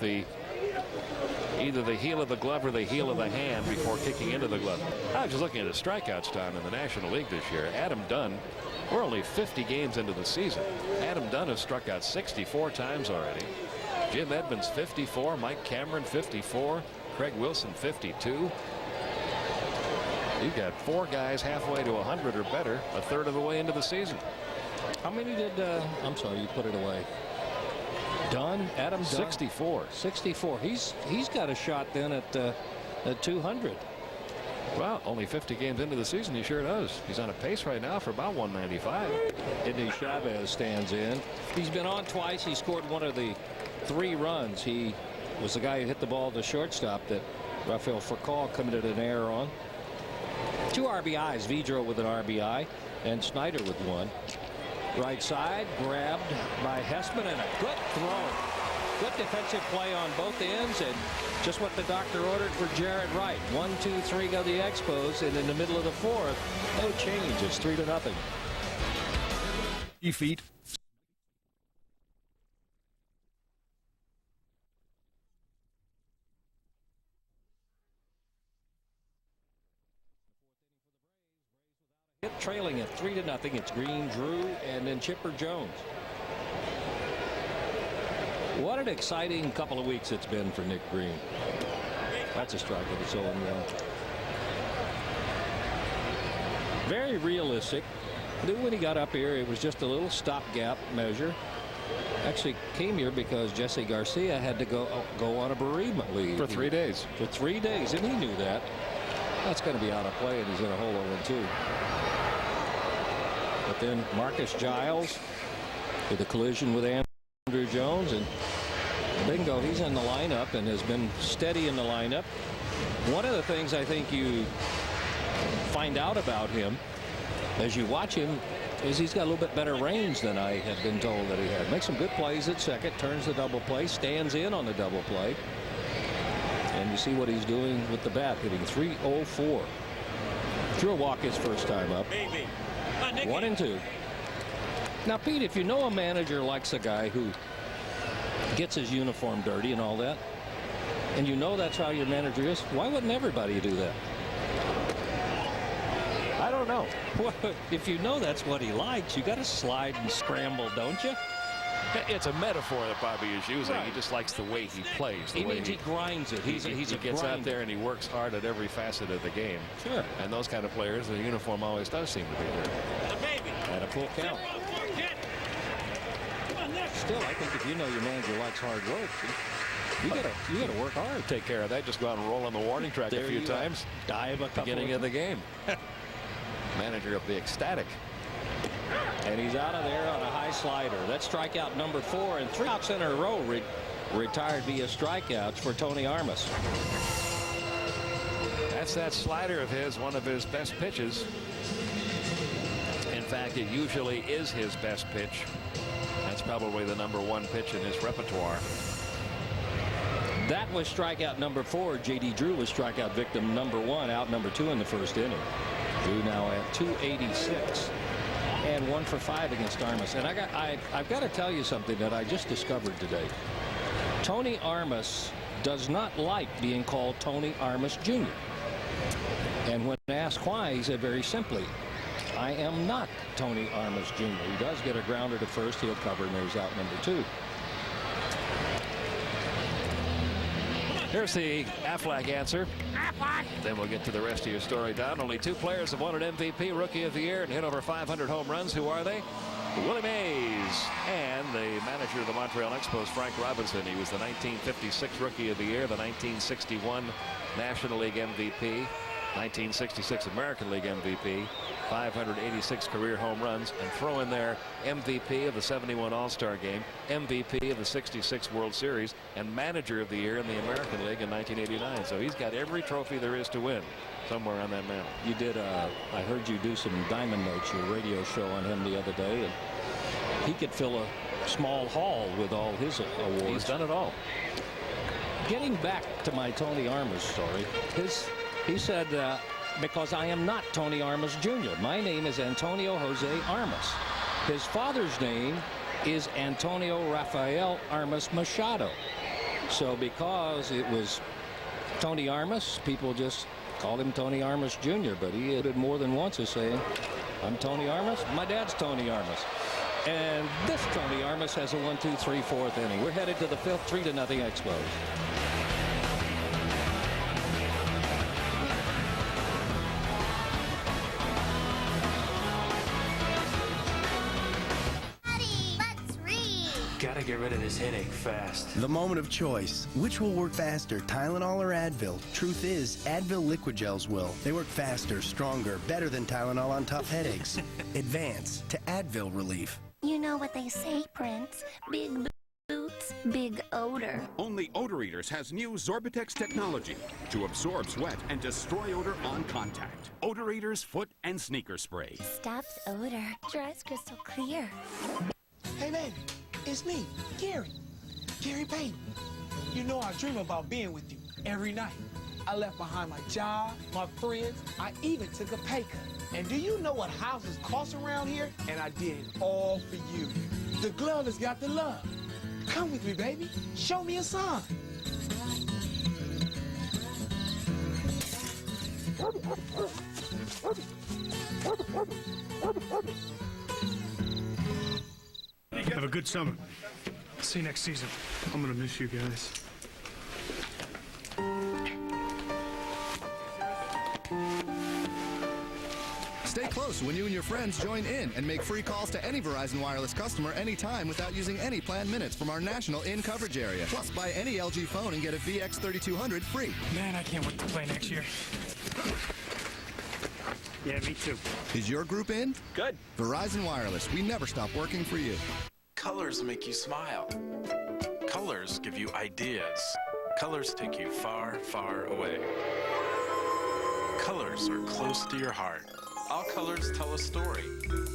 Speaker 1: either the heel of the glove or the heel of the hand before kicking into the glove. I was just looking at the strikeouts down in the National League this year. Adam Dunn, we're only 50 games into the season. Adam Dunn has struck out 64 times already. Jim Edmonds 54, Mike Cameron 54, Craig Wilson 52. You've got 4 guys halfway to 100 or better, a third of the way into the season.
Speaker 2: How many did I'm sorry, you put it away. Dunn, Adam Dunn.
Speaker 1: 64.
Speaker 2: 64. He's got a shot then at 200.
Speaker 1: Well, only 50 games into the season, he sure does. He's on a pace right now for about 195.
Speaker 2: Sidney Chavez stands in. He's been on twice. He scored one of the 3 runs. He was the guy who hit the ball to shortstop that Rafael Furcal committed an error on. 2 RBIs, Vidro with an RBI and Snyder with 1. Right side, grabbed by Hessman, and a good throw. Good defensive play on both ends, and just what the doctor ordered for Jared Wright. 1, 2, 3 go the Expos, and in the middle of the 4th, no change. It's 3-0.
Speaker 5: Feet.
Speaker 2: Trailing at 3-0. It's Green, Drew, and then Chipper Jones. What an exciting couple of weeks it's been for Nick Green. That's a strike with a 0-1. Very realistic. Knew when he got up here it was just a little stopgap measure. Actually came here because Jesse Garcia had to go on a bereavement leave.
Speaker 1: For 3 days.
Speaker 2: For 3 days, and he knew that. That's going to be out of play, and he's in a hole 0-2. But then Marcus Giles with a collision with Andrew Jones, and bingo, he's in the lineup and has been steady in the lineup. One of the things I think you find out about him as you watch him is he's got a little bit better range than I had been told that he had. Makes some good plays at second, turns the double play, stands in on the double play. And you see what he's doing with the bat, hitting .304. Threw a walk his first time up. 1-2. Now, Pete, if you know a manager likes a guy who gets his uniform dirty and all that, and you know that's how your manager is, why wouldn't everybody do that? I don't know. If you know that's what he likes, you got to slide and scramble, don't you?
Speaker 1: It's a metaphor that Bobby is using. Right. He just likes the way he plays.
Speaker 2: He means he grinds it. He
Speaker 1: gets out there and he works hard at every facet of the game.
Speaker 2: Sure.
Speaker 1: And those kind of players, the uniform always does seem to be there.
Speaker 2: At a full count. Still, I think if you know your manager likes hard work, you gotta work hard.
Speaker 1: Take care of that. Just go out and roll on the warning track a few times.
Speaker 2: Dive a couple
Speaker 1: beginning of the game. Manager will be ecstatic.
Speaker 2: And he's out of there on a high slider. That's strikeout number 4, and 3 outs in a row retired via strikeouts for Tony Armas.
Speaker 1: That's that slider of his, one of his best pitches. In fact, it usually is his best pitch. That's probably the #1 pitch in his repertoire.
Speaker 2: That was strikeout number 4. J.D. Drew was strikeout victim number 1, out number 2 in the first inning. Drew now at 286 and 1 for 5 against Armas. And I've got to tell you something that I just discovered today. Tony Armas does not like being called Tony Armas Jr. And when asked why, he said very simply, I am not Tony Armas Jr. He does get a grounder to first. He'll cover, and there's out number 2.
Speaker 1: Here's the Aflac answer. Then we'll get to the rest of your story, Don. Only 2 players have won an MVP, Rookie of the Year, and hit over 500 home runs. Who are they? Willie Mays and the manager of the Montreal Expos, Frank Robinson. He was the 1956 Rookie of the Year, the 1961 National League MVP, 1966 American League MVP, 586 career home runs, and throw in there MVP of the 71 All-Star Game, MVP of the 66 World Series, and Manager of the Year in the American League in 1989. So he's got every trophy there is to win somewhere on that mantle.
Speaker 2: You did, I heard you do some Diamond Notes, your radio show on him the other day, and he could fill a small hall with all his awards.
Speaker 1: He's done it all.
Speaker 2: Getting back to my Tony Armas story, he said, because I am not Tony Armas Jr. My name is Antonio Jose Armas. His father's name is Antonio Rafael Armas Machado. So because it was Tony Armas, people just called him Tony Armas Jr. But he did more than once as saying, I'm Tony Armas, my dad's Tony Armas. And this Tony Armas has a 1-2-3 4th inning. We're headed to the 5th, 3-0 Expos.
Speaker 20: Gotta get rid of this headache fast.
Speaker 21: The moment of choice. Which will work faster, Tylenol or Advil? Truth is, Advil liquid gels will. They work faster, stronger, better than Tylenol on tough headaches. Advance to Advil relief.
Speaker 6: You know what they say, Prince. Big boots, big odor.
Speaker 22: Only Odor Eaters has new Zorbitex technology to absorb sweat and destroy odor on contact. Odor Eaters foot and sneaker spray.
Speaker 6: Stops odor. Dries crystal clear.
Speaker 23: Hey, baby. It's me, Gary Payton. You know I dream about being with you every night. I left behind my job, my friends. I even took a pay cut. And do you know what houses cost around here? And I did it all for you. The glove has got the love. Come with me, baby. Show me a sign.
Speaker 24: Have a good summer. See you next season. I'm gonna miss you guys.
Speaker 25: Stay close when you and your friends join in and make free calls to any Verizon Wireless customer anytime without using any planned minutes from our national in-coverage area. Plus, buy any LG phone and get a VX3200 free.
Speaker 24: Man, I can't wait to play next year. Yeah, me too.
Speaker 25: Is your group in?
Speaker 24: Good.
Speaker 25: Verizon Wireless. We never stop working for you.
Speaker 26: Colors make you smile. Colors give you ideas. Colors take you far, far away. Colors are close to your heart. All colors tell a story,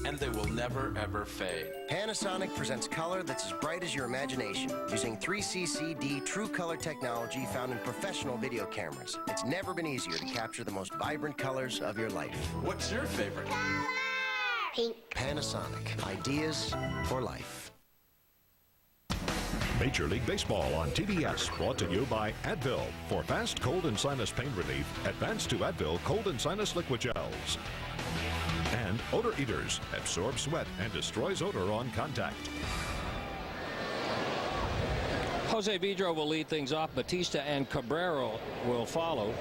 Speaker 26: and they will never, ever fade.
Speaker 27: Panasonic presents color that's as bright as your imagination, using 3CCD True Color technology found in professional video cameras. It's never been easier to capture the most vibrant colors of your life.
Speaker 26: What's your favorite?
Speaker 27: Pink. Panasonic. Ideas for life.
Speaker 4: Major League Baseball on TBS, brought to you by Advil. For fast cold and sinus pain relief, advance to Advil Cold and Sinus Liquid Gels. And Odor Eaters, absorb sweat and destroys odor on contact.
Speaker 2: Jose Vidro will lead things off. Batista and Cabrera will follow.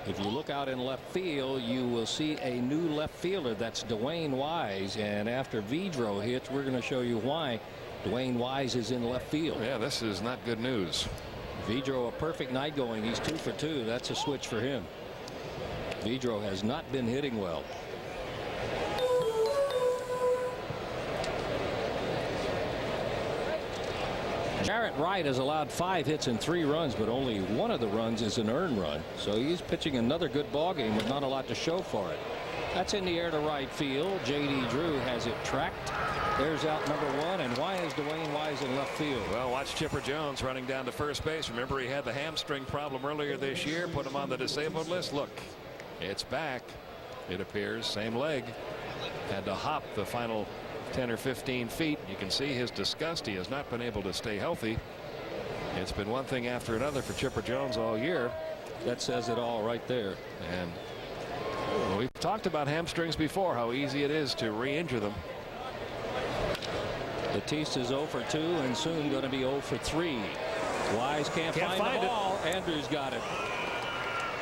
Speaker 2: If you look out in left field, you will see a new left fielder. That's Dwayne Wise. And after Vidro hits, we're going to show you why Dwayne Wise is in left field.
Speaker 1: Yeah, this is not good news.
Speaker 2: Vidro, a perfect night going. He's 2 for 2. That's a switch for him. Vidro has not been hitting well. Jarrett Wright has allowed 5 hits and 3 runs, but only one of the runs is an earned run. So he's pitching another good ball game with not a lot to show for it. That's in the air to right field. J.D. Drew has it tracked. There's out number 1, and Dwayne Wise in left field.
Speaker 1: Well, watch Chipper Jones running down to first base. Remember, he had the hamstring problem earlier this year, put him on the disabled list. Look, it's back, it appears. Same leg. Had to hop the final 10 or 15 feet. You can see his disgust. He has not been able to stay healthy. It's been one thing after another for Chipper Jones all year.
Speaker 2: That says it all right there.
Speaker 1: And we've talked about hamstrings before, how easy it is to re-injure them.
Speaker 2: Batista's 0 for 2 and soon going to be 0 for 3. Wise can't find the ball. Andrews got it.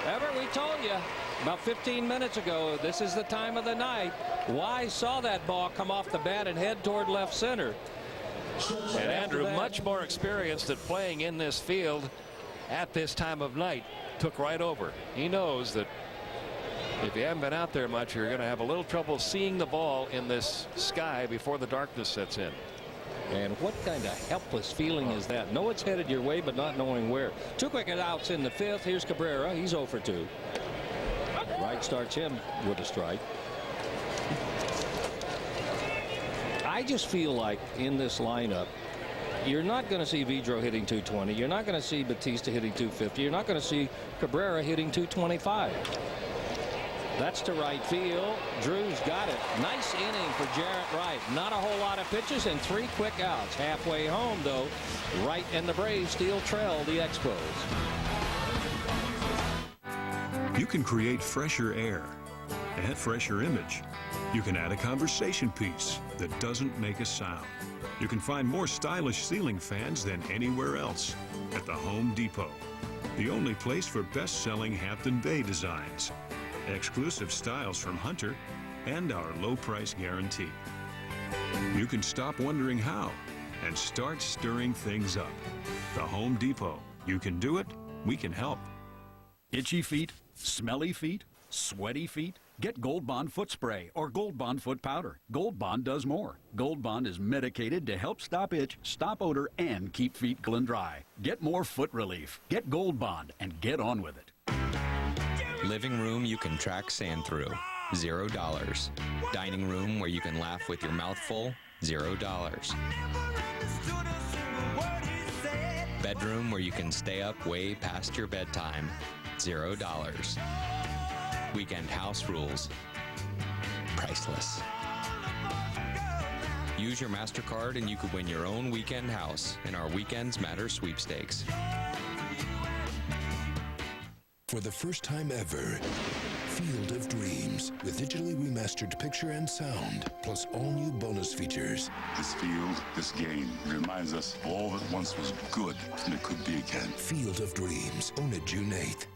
Speaker 2: Everett, we told you about 15 minutes ago, this is the time of the night. Wise saw that ball come off the bat and head toward left center.
Speaker 1: And Andrew, much more experienced at playing in this field at this time of night, took right over. He knows that if you haven't been out there much, you're going to have a little trouble seeing the ball in this sky before the darkness sets in.
Speaker 2: And what kind of helpless feeling is that? Know it's headed your way, but not knowing where. 2 quick outs in the 5th. Here's Cabrera. He's 0 for 2. Wright starts him with a strike. I just feel like in this lineup, you're not going to see Vidro hitting 220. You're not going to see Batista hitting 250. You're not going to see Cabrera hitting 225. That's to right field. Drew's got it. Nice inning for Jarrett Wright. Not a whole lot of pitches and 3 quick outs. Halfway home, though, Wright and the Braves still trail the Expos.
Speaker 3: You can create fresher air and fresher image. You can add a conversation piece that doesn't make a sound. You can find more stylish ceiling fans than anywhere else at the Home Depot, the only place for best-selling Hampton Bay designs, exclusive styles from Hunter, and our low price guarantee. You can stop wondering how and start stirring things up. The Home Depot. You can do it, we can help.
Speaker 5: Itchy feet, smelly feet, sweaty feet? Get Gold Bond foot spray or Gold Bond foot powder. Gold Bond does more. Gold Bond is medicated to help stop itch, stop odor, and keep feet cool and dry. Get more foot relief. Get Gold Bond and get on with it.
Speaker 7: Living room you can track sand through, $0. Dining room where you can laugh with your mouth full, $0. Bedroom where you can stay up way past your bedtime, $0. Weekend house rules, priceless. Use your MasterCard and you could win your own weekend house in our Weekends Matter sweepstakes.
Speaker 8: For the first time ever, Field of Dreams with digitally remastered picture and sound, plus all new bonus features.
Speaker 9: This field, this game, reminds us of all that once was good and it could be again.
Speaker 8: Field of Dreams, own it June 8th.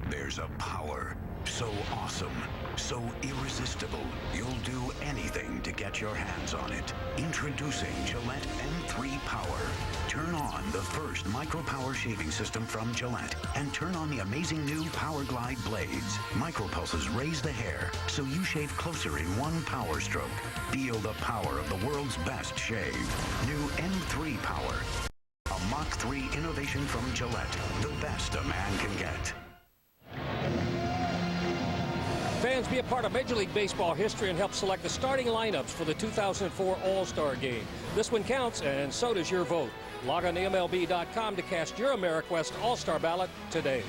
Speaker 10: There's a power so awesome, so irresistible, you'll do anything to get your hands on it. Introducing Gillette M3 Power. Turn on the first micro power shaving system from Gillette and turn on the amazing new Power Glide blades. Micropulses raise the hair so you shave closer in one power stroke. Feel the power of the world's best shave. New M3 Power. A Mach 3 innovation from Gillette. The best a man can get.
Speaker 2: Fans, be a part of Major League Baseball history and help select the starting lineups for the 2004 All-Star Game. This one counts, and so does your vote. Log on to MLB.com to cast your AmeriQuest All-Star ballot today.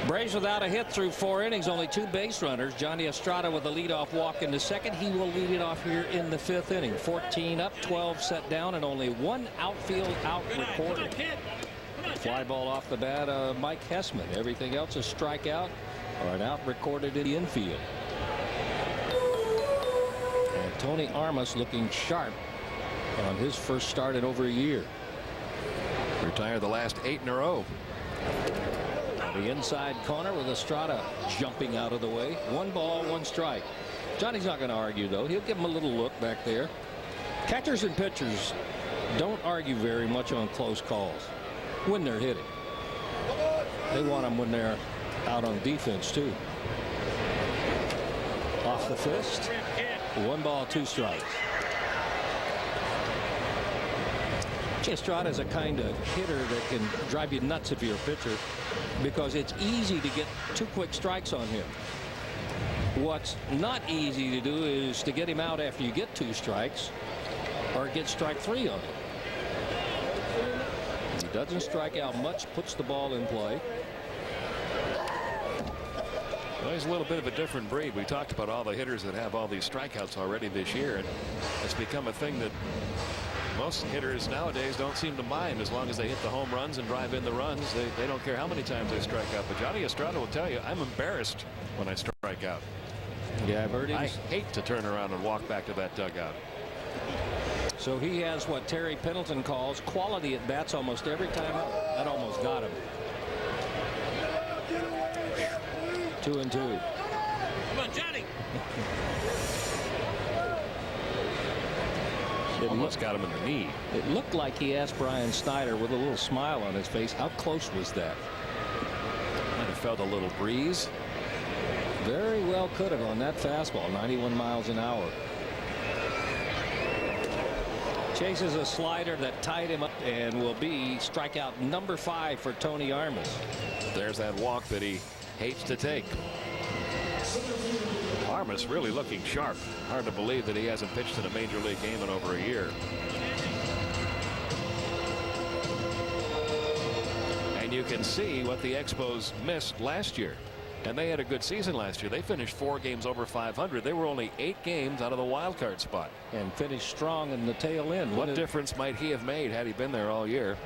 Speaker 2: Braves without a hit through 4 innings, only 2 base runners. Johnny Estrada with a leadoff walk in the 2nd. He will lead it off here in the 5th inning. 14 up, 12 set down, and only 1 outfield out recorded. Fly ball off the bat of Mike Hessman. Everything else is strikeout or an out recorded in the infield. And Tony Armas looking sharp on his first start in over a year.
Speaker 1: Retired the last 8 in a row.
Speaker 2: The inside corner with Estrada jumping out of the way. 1 ball, 1 strike. Johnny's not going to argue, though. He'll give him a little look back there. Catchers and pitchers don't argue very much on close calls when they're hitting. They want them when they're out on defense, too. Off the fist. 1 ball, 2 strikes. Estrada is a kind of hitter that can drive you nuts if you're a pitcher because it's easy to get 2 quick strikes on him. What's not easy to do is to get him out after you get 2 strikes or get strike 3 on him. He doesn't strike out much, puts the ball in play.
Speaker 1: Well, he's a little bit of a different breed. We talked about all the hitters that have all these strikeouts already this year, and it's become a thing that most hitters nowadays don't seem to mind as long as they hit the home runs and drive in the runs. They don't care how many times they strike out. But Johnny Estrada will tell you, I'm embarrassed when I strike out.
Speaker 2: Yeah, I've heard him.
Speaker 1: I hate to turn around and walk back to that dugout.
Speaker 2: So he has what Terry Pendleton calls quality at bats almost every time up. That almost got him. 2-2.
Speaker 11: Come on, Johnny.
Speaker 1: Almost got him in the knee.
Speaker 2: It looked like he asked Brian Snyder with a little smile on his face, how close was that?
Speaker 1: Might have felt a little breeze.
Speaker 2: Very well could have on that fastball, 91 miles an hour. Chases a slider that tied him up and will be strikeout number 5 for Tony Armas.
Speaker 1: There's that walk that he hates to take. Armas really looking sharp. Hard to believe that he hasn't pitched in a major league game in over a year. And you can see what the Expos missed last year. And they had a good season last year. They finished 4 games over 500. They were only 8 games out of the wild card spot.
Speaker 2: And finished strong in the tail end.
Speaker 1: What difference might he have made had he been there all year?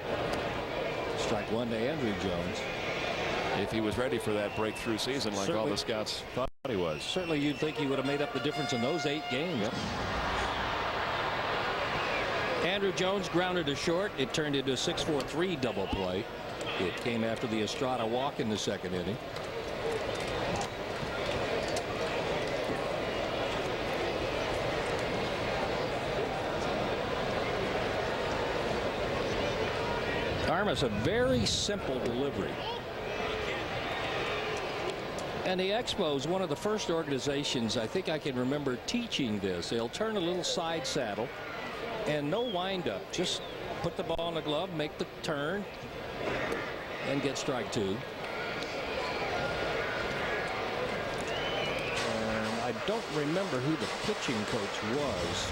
Speaker 2: Strike 1 to Andrew Jones.
Speaker 1: If he was ready for that breakthrough season like all the scouts thought he was.
Speaker 2: Certainly you'd think he would have made up the difference in those 8 games.
Speaker 1: Yep.
Speaker 2: Andrew Jones grounded to short. It turned into a 6-4-3 double play. It came after the Estrada walk in the 2nd inning. Armas, a very simple delivery. And the Expos, one of the first organizations I think I can remember teaching this. They'll turn a little side saddle and no windup. Just put the ball in the glove, make the turn, and get strike 2. And I don't remember who the pitching coach was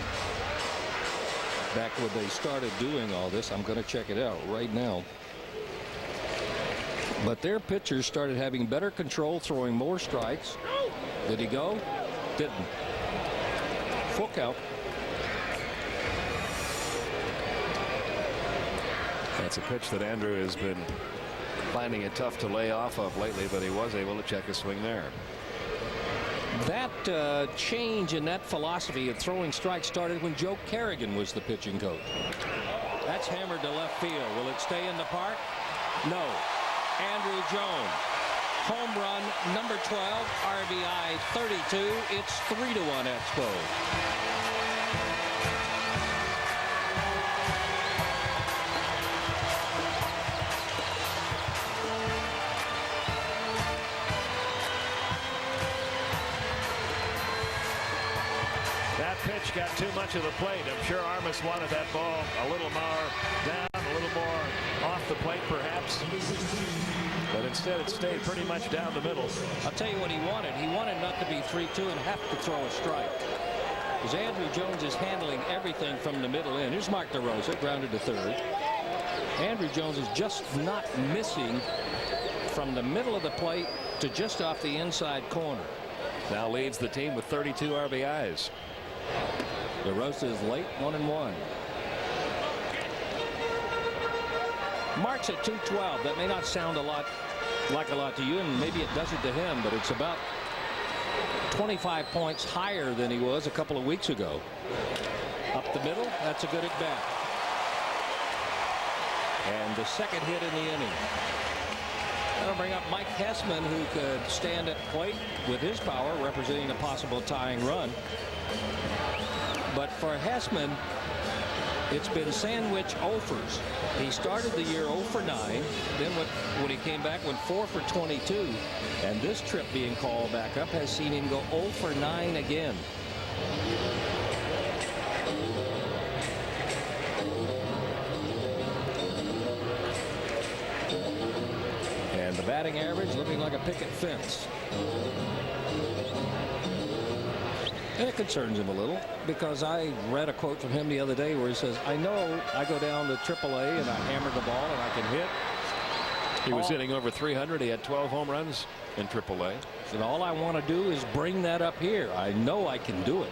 Speaker 2: back when they started doing all this. I'm going to check it out right now. But their pitchers started having better control, throwing more strikes. Did he go? Didn't. Full count.
Speaker 1: That's a pitch that Andrew has been finding it tough to lay off of lately, but he was able to check his swing there.
Speaker 2: That change in that philosophy of throwing strikes started when Joe Kerrigan was the pitching coach. That's hammered to left field. Will it stay in the park? No. Andrew Jones, home run number 12, RBI 32. It's 3-1 Expos.
Speaker 1: Pitch got too much of the plate. I'm sure Armas wanted that ball a little more down, a little more off the plate perhaps. But instead it stayed pretty much down the middle.
Speaker 2: I'll tell you what he wanted. He wanted not to be 3-2 and have to throw a strike. Because Andrew Jones is handling everything from the middle in. Here's Mark DeRosa, grounded to 3rd. Andrew Jones is just not missing from the middle of the plate to just off the inside corner.
Speaker 1: Now leads the team with 32 RBIs.
Speaker 2: DeRosa is late, 1-1. Mark's at 212. That may not sound like a lot to you, and maybe it doesn't to him, but it's about 25 points higher than he was a couple of weeks ago. Up the middle, that's a good at bat. And the 2nd hit in the inning. That'll bring up Mike Hessman, who could stand at plate with his power, representing a possible tying run. But for Hessman, it's been sandwich offers. He started the year 0 for 9. Then when he came back, went 4 for 22. And this trip being called back up has seen him go 0 for 9 again. And the batting average looking like a picket fence. And it concerns him a little because I read a quote from him the other day where he says, I know I go down to AAA and I hammer the ball and I can hit.
Speaker 1: He was hitting over 300. He had 12 home runs in AAA.
Speaker 2: And all I want to do is bring that up here. I know I can do it.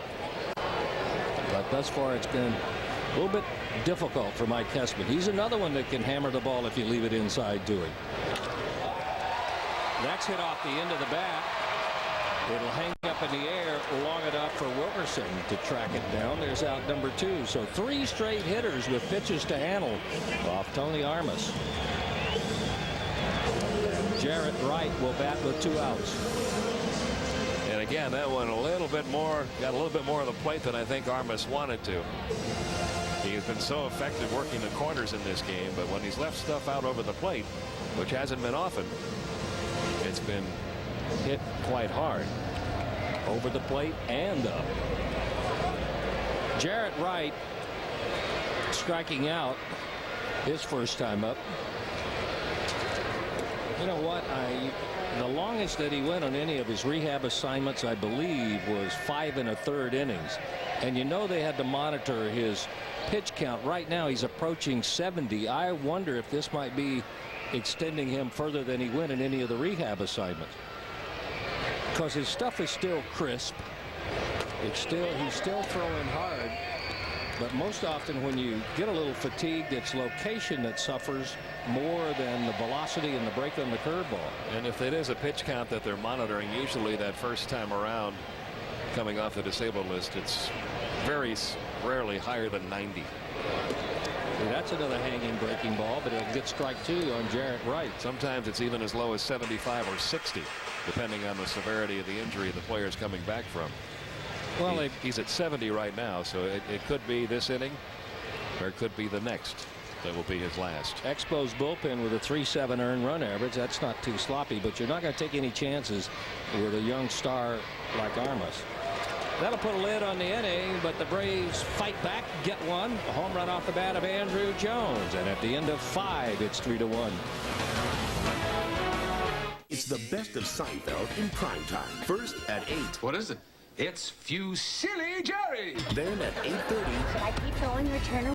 Speaker 2: But thus far it's been a little bit difficult for Mike Hessman. He's another one that can hammer the ball if you leave it inside to him. That's hit off the end of the bat. It'll hang up in the air long enough for Wilkerson to track it down. There's out number 2. So 3 straight hitters with pitches to handle off Tony Armas. Jarrett Wright will bat with 2 outs.
Speaker 1: And again, that one got a little bit more of the plate than I think Armas wanted to. He has been so effective working the corners in this game, but when he's left stuff out over the plate, which hasn't been often, it's been hit quite hard.
Speaker 2: Over the plate and up. Jarrett Wright striking out his first time up. You know what? The longest that he went on any of his rehab assignments, I believe, was 5 1/3 innings. And you know they had to monitor his pitch count. Right now he's approaching 70. I wonder if this might be extending him further than he went in any of the rehab assignments. Because his stuff is still crisp. He's still throwing hard. But most often when you get a little fatigued, it's location that suffers more than the velocity and the break on the curveball.
Speaker 1: And if it is a pitch count that they're monitoring, usually that first time around coming off the disabled list, it's very rarely higher than 90.
Speaker 2: Well, that's another hanging breaking ball, but it'll get strike 2 on Jarrett Wright.
Speaker 1: Sometimes it's even as low as 75 or 60, depending on the severity of the injury the player's coming back from. Well, he's at 70 right now, so it could be this inning, or it could be the next. That will be his last.
Speaker 2: Expos bullpen with a 3.7 earned run average. That's not too sloppy, but you're not going to take any chances with a young star like Armas. That'll put a lid on the inning, but the Braves fight back, get one. A home run off the bat of Andrew Jones, and at the end of 5, it's 3-1.
Speaker 12: It's the best of Seinfeld in primetime. First at 8.
Speaker 13: What is it? It's Fusilli Jerry.
Speaker 12: Then at 8:30.
Speaker 6: Should I keep going, Returner?